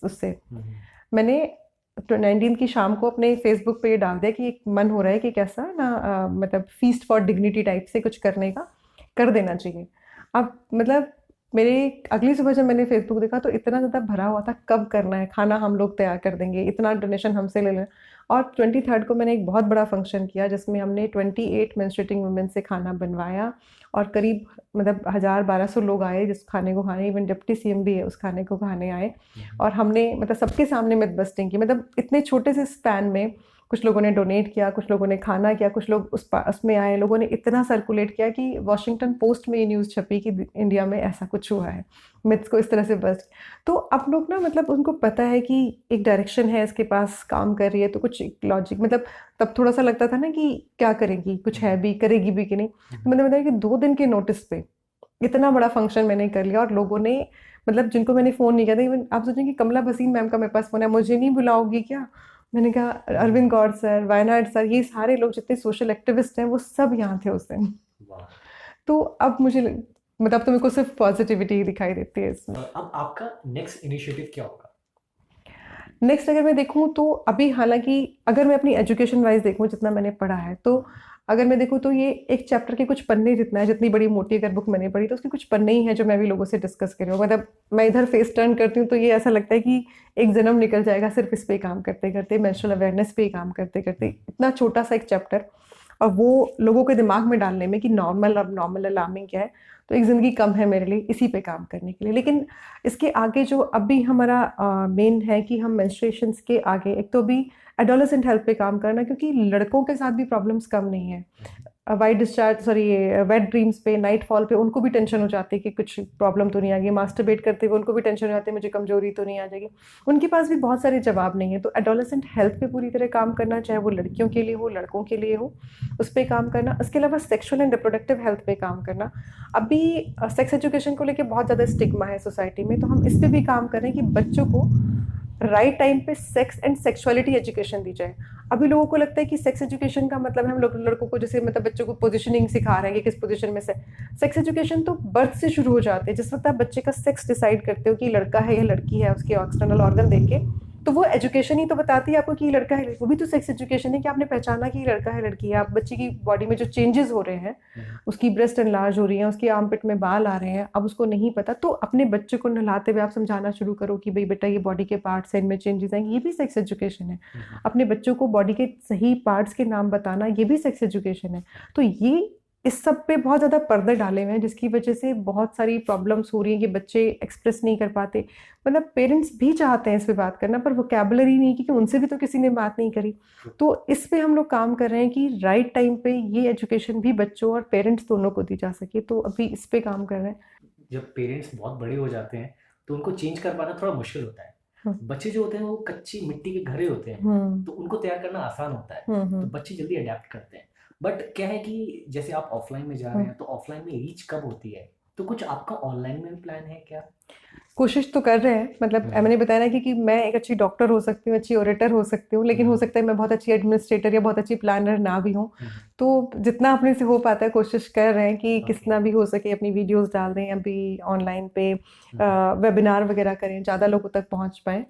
उससे। मैंने 19th की शाम को अपने फेसबुक पे ये डाल दिया कि एक मन हो रहा है कि कैसा ना मतलब फीस्ट फॉर डिग्निटी टाइप से कुछ करने का, कर देना चाहिए। अब मतलब मेरे अगली सुबह जब मैंने फेसबुक देखा तो इतना ज़्यादा भरा हुआ था, कब करना है खाना, हम लोग तैयार कर देंगे, इतना डोनेशन हमसे ले लें। और 23rd को मैंने एक बहुत बड़ा फंक्शन किया जिसमें हमने 28 मेंस्ट्रुएटिंग वुमेन से खाना बनवाया, और करीब मतलब 1000-1200 लोग आए जिस खाने को खाने, इवन डिप्टी सीएम भी है उस खाने को खाने आए। और हमने मतलब सबके सामने मिथ बस्टिंग की, मतलब इतने छोटे से स्पैन में कुछ लोगों ने डोनेट किया, कुछ लोगों ने खाना किया, कुछ लोग उसमें आए। लोगों ने इतना सर्कुलेट किया कि वॉशिंगटन पोस्ट में ये न्यूज़ छपी कि इंडिया में ऐसा कुछ हुआ है, मिथ्स को इस तरह से बस्ट। तो अब लोग ना, मतलब उनको पता है कि एक डायरेक्शन है इसके पास, काम कर रही है, तो कुछ लॉजिक, मतलब तब थोड़ा सा लगता था ना कि क्या करेगी, कुछ है भी, करेगी भी कि नहीं। तो मतलब बताया कि 2 दिन के नोटिस पे इतना बड़ा फंक्शन मैंने कर लिया। और लोगों ने, मतलब जिनको मैंने फ़ोन नहीं किया था, इवन आप सोचें कि कमला भसीन मैम का मेरे पास फ़ोन है, मुझे नहीं बुलाओगी क्या? मैंने कहा अरविंद गौड़ सर, वायनाड सर, ये सारे लोग जितने सोशल एक्टिविस्ट हैं वो सब यहाँ थे उस दिन। तो अब मुझे मतलब तो मेरे को सिर्फ पॉजिटिविटी दिखाई देती है इसमें। अब आपका नेक्स्ट इनिशिएटिव क्या होगा? नेक्स्ट अगर मैं देखूँ तो अभी, हालांकि अगर मैं अपनी एजुकेशन वाइज देखूँ जितना मैंने पढ़ा है, तो अगर मैं देखूँ तो ये एक चैप्टर के कुछ पन्ने जितना है, जितनी बड़ी मोटी अगर बुक मैंने पढ़ी तो उसके कुछ पन्ने ही हैं जो मैं भी लोगों से डिस्कस कर रही हूँ। मतलब मैं इधर फेस टर्न करती हूँ तो ये ऐसा लगता है कि एक जन्म निकल जाएगा सिर्फ इस पे काम करते करते, मेंस्ट्रुअल अवेयरनेस पे काम करते करते। इतना छोटा सा एक चैप्टर, और वो लोगों के दिमाग में डालने में कि नॉर्मल, अब नॉर्मल अलार्मिंग क्या है, तो एक ज़िंदगी कम है मेरे लिए इसी पे काम करने के लिए। लेकिन इसके आगे जो अभी हमारा मेन है कि हम मेंस्ट्रुएशंस के आगे एक तो अभी एडोलेसेंट हेल्थ पे काम करना, क्योंकि लड़कों के साथ भी प्रॉब्लम्स कम नहीं है। वाइट डिस्चार्ज, सॉरी ये वेट ड्रीम्स पे, नाइट फॉल पे उनको भी टेंशन हो जाती है कि कुछ प्रॉब्लम तो नहीं आ गई। मास्टरबेट करते हुए उनको भी टेंशन हो जाती है मुझे कमजोरी तो नहीं आ जाएगी। उनके पास भी बहुत सारे जवाब नहीं है। तो एडोलेसेंट हेल्थ पे पूरी तरह काम करना, चाहे वो लड़कियों के लिए हो लड़कों के लिए हो, उस पर काम करना। उसके अलावा सेक्शुअल एंड रिप्रोडक्टिव हेल्थ पे काम करना। अभी सेक्स एजुकेशन को लेकर बहुत ज़्यादा स्टिग्मा है सोसाइटी में, तो हम इस पर भी काम कर रहे हैं कि बच्चों को राइट टाइम पे सेक्स एंड सेक्सुअलिटी एजुकेशन दी जाए। अभी लोगों को लगता है कि सेक्स एजुकेशन का मतलब हम लोग लड़कों को जैसे मतलब बच्चों को पोजीशनिंग सिखा रहे हैं कि किस पोजीशन में से। सेक्स एजुकेशन तो बर्थ से शुरू हो जाते हैं। जिस वक्त आप बच्चे का सेक्स डिसाइड करते हो कि लड़का है या लड़की है, उसके एक्सटर्नल ऑर्गन देख के, तो वो एजुकेशन ही तो बताती है आपको कि लड़का है। वो भी तो सेक्स एजुकेशन है कि आपने पहचाना कि लड़का है लड़की है। आप बच्चे की बॉडी में जो चेंजेस हो रहे हैं, उसकी ब्रेस्ट एनलार्ज हो रही है, उसकी आर्मपिट में बाल आ रहे हैं, अब उसको नहीं पता, तो अपने बच्चे को नहलाते हुए आप समझाना शुरू करो कि भाई बेटा ये बॉडी के पार्ट्स हैं, इनमें चेंजेस आएंगे, ये भी सेक्स एजुकेशन है। अपने बच्चों को बॉडी के सही पार्ट्स के नाम बताना, ये भी सेक्स एजुकेशन है। तो ये इस सब पे बहुत ज़्यादा पर्दे डाले हुए हैं, जिसकी वजह से बहुत सारी प्रॉब्लम्स हो रही हैं कि बच्चे एक्सप्रेस नहीं कर पाते। मतलब पेरेंट्स भी चाहते हैं इस पे बात करना, पर वोकैबुलरी नहीं, क्योंकि उनसे भी तो किसी ने बात नहीं करी। तो इस पे हम लोग काम कर रहे हैं कि राइट टाइम पे ये एजुकेशन भी बच्चों और पेरेंट्स दोनों को दी जा सके। तो अभी इस पे काम कर रहे हैं। जब पेरेंट्स बहुत बड़े हो जाते हैं तो उनको चेंज कर पाना थोड़ा मुश्किल होता है। बच्चे जो होते हैं वो कच्ची मिट्टी के घरे होते हैं, तो उनको तैयार करना आसान होता है, तो बच्चे जल्दी अडेप्ट करते हैं। बट क्या है कि जैसे आप ऑफलाइन में जा रहे हैं, तो ऑफलाइन में रीच कब होती है, तो कुछ आपका ऑनलाइन में भी प्लान है क्या? कोशिश तो कर रहे हैं। मतलब मैंने बताया ना कि मैं एक अच्छी डॉक्टर हो सकती हूँ, अच्छी ओरेटर हो सकती हूँ, लेकिन हो सकता है मैं बहुत अच्छी एडमिनिस्ट्रेटर या बहुत अच्छी प्लानर ना भी हूँ। तो जितना अपने से हो पाता है कोशिश कर रहे हैं कि कितना भी हो सके अपनी वीडियोस डाल दें, अभी ऑनलाइन पे वेबिनार वगैरह करें, ज़्यादा लोगों तक पहुँच पाएँ।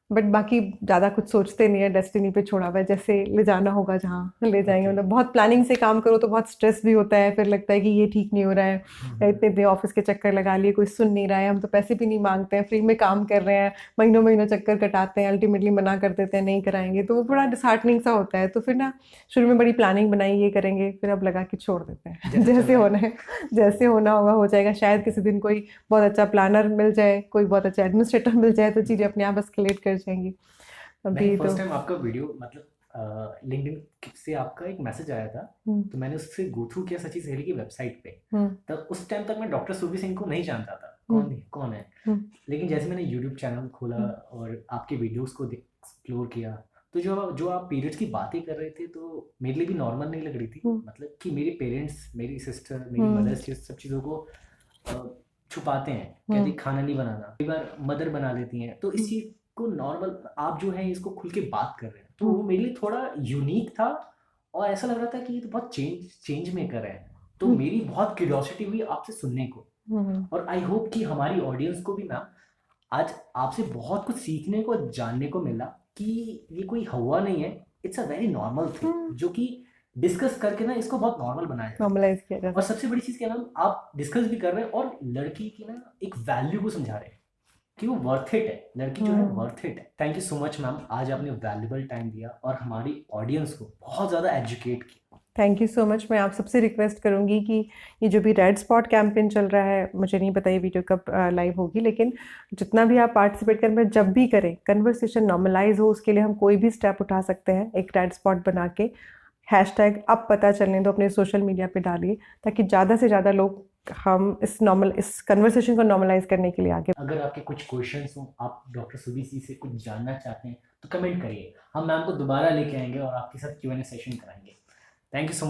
बट बाकी ज़्यादा कुछ सोचते नहीं है, डेस्टिनी पे छोड़ा हुआ है, जैसे ले जाना होगा जहाँ ले जाएंगे। मतलब बहुत प्लानिंग से काम करो तो बहुत स्ट्रेस भी होता है, फिर लगता है कि ये ठीक नहीं हो रहा है, इतने इतने ऑफिस के चक्कर लगा लिए, कोई सुन नहीं रहा है, हम तो पैसे भी नहीं मांगते हैं, फ्री में काम कर रहे हैं, महीनों महीनों चक्कर कटाते हैं, अल्टीमेटली मना कर देते हैं नहीं कराएंगे, तो वो बड़ा डिसहार्टनिंग सा होता है। तो फिर ना शुरू में बड़ी प्लानिंग बनाई, ये करेंगे, फिर अब लगा कि छोड़ देते हैं, जैसे होना है, जैसे होना होगा हो जाएगा। शायद किसी दिन कोई बहुत अच्छा प्लानर मिल जाए, कोई बहुत अच्छा एडमिनिस्ट्रेटर मिल जाए, तो चीज़ें अपने आप एस्केलेट कर जाएंगी। अभी फर्स्ट टाइम आपका वीडियो मतलब लिंक्डइन से आपका एक मैसेज आया था, तो मैंने उससे गो थ्रू किया सची सहेली की वेबसाइट पे। तब उस टाइम तक मैं डॉक्टर सुरभि सिंह को नहीं जानता था कौन है। लेकिन जैसे मैंने यूट्यूब चैनल खोला और आपके वीडियोस को एक्सप्लोर किया, तो जो आप पीरियड्स की बातें कर रहे थे, तो मेरे लिए भी नॉर्मल नहीं लग रही थी। मतलब कि मेरे पेरेंट्स, मेरी सिस्टर, मेरी मदर्स सब चीज़ों को छुपाते हैं, कहते खाना नहीं बनाना, कई बार मदर बना लेती हैं, तो इस चीज़ को नॉर्मल आप जो है इसको खुल के बात कर रहे हैं, तो वो मेरे लिए थोड़ा यूनिक था और ऐसा लग रहा था कि ये तो बहुत चेंज मेकर है। तो मेरी बहुत क्यूरियोसिटी हुई आपसे सुनने को, और आई होप कि हमारी ऑडियंस को भी मैम आज आपसे बहुत कुछ सीखने को, जानने को मिला कि ये कोई हवा नहीं है, it's a very normal thing, जो कि डिस्कस करके ना इसको बहुत नॉर्मल बनाया, नॉर्मलाइज किया जाए। और सबसे बड़ी चीज़ क्या मैम, आप डिस्कस भी कर रहे हैं और लड़की की ना एक वैल्यू को समझा रहे हैं कि वो वर्थ इट है, लड़की जो है वर्थ इट है। Thank you so much ma'am, आज आपने वैल्यूबल टाइम दिया और हमारी ऑडियंस को बहुत ज़्यादा एजुकेट किया। Thank you so much. मैं आप सबसे रिक्वेस्ट करूंगी कि ये जो भी रेड स्पॉट कैंपेन चल रहा है, मुझे नहीं पता ये वीडियो कब लाइव होगी, लेकिन जितना भी आप पार्टिसिपेट करें, जब भी करें, कन्वर्सेशन नॉर्मलाइज हो, उसके लिए हम कोई भी स्टेप उठा सकते हैं। एक रेड स्पॉट बना के हैशटैग अब पता चलने दो अपने सोशल मीडिया पे डालिए, ताकि ज़्यादा से ज़्यादा लोग हम इस कन्वर्सेशन को नॉर्मलाइज करने के लिए आगे। अगर आपके कुछ क्वेश्चंस हो, आप डॉक्टर सुरभि सिंह से कुछ जानना चाहते हैं, तो कमेंट करिए, हम मैम को दोबारा लेके आएंगे और आपके साथ Q&A सेशन कराएंगे। Thank you so much.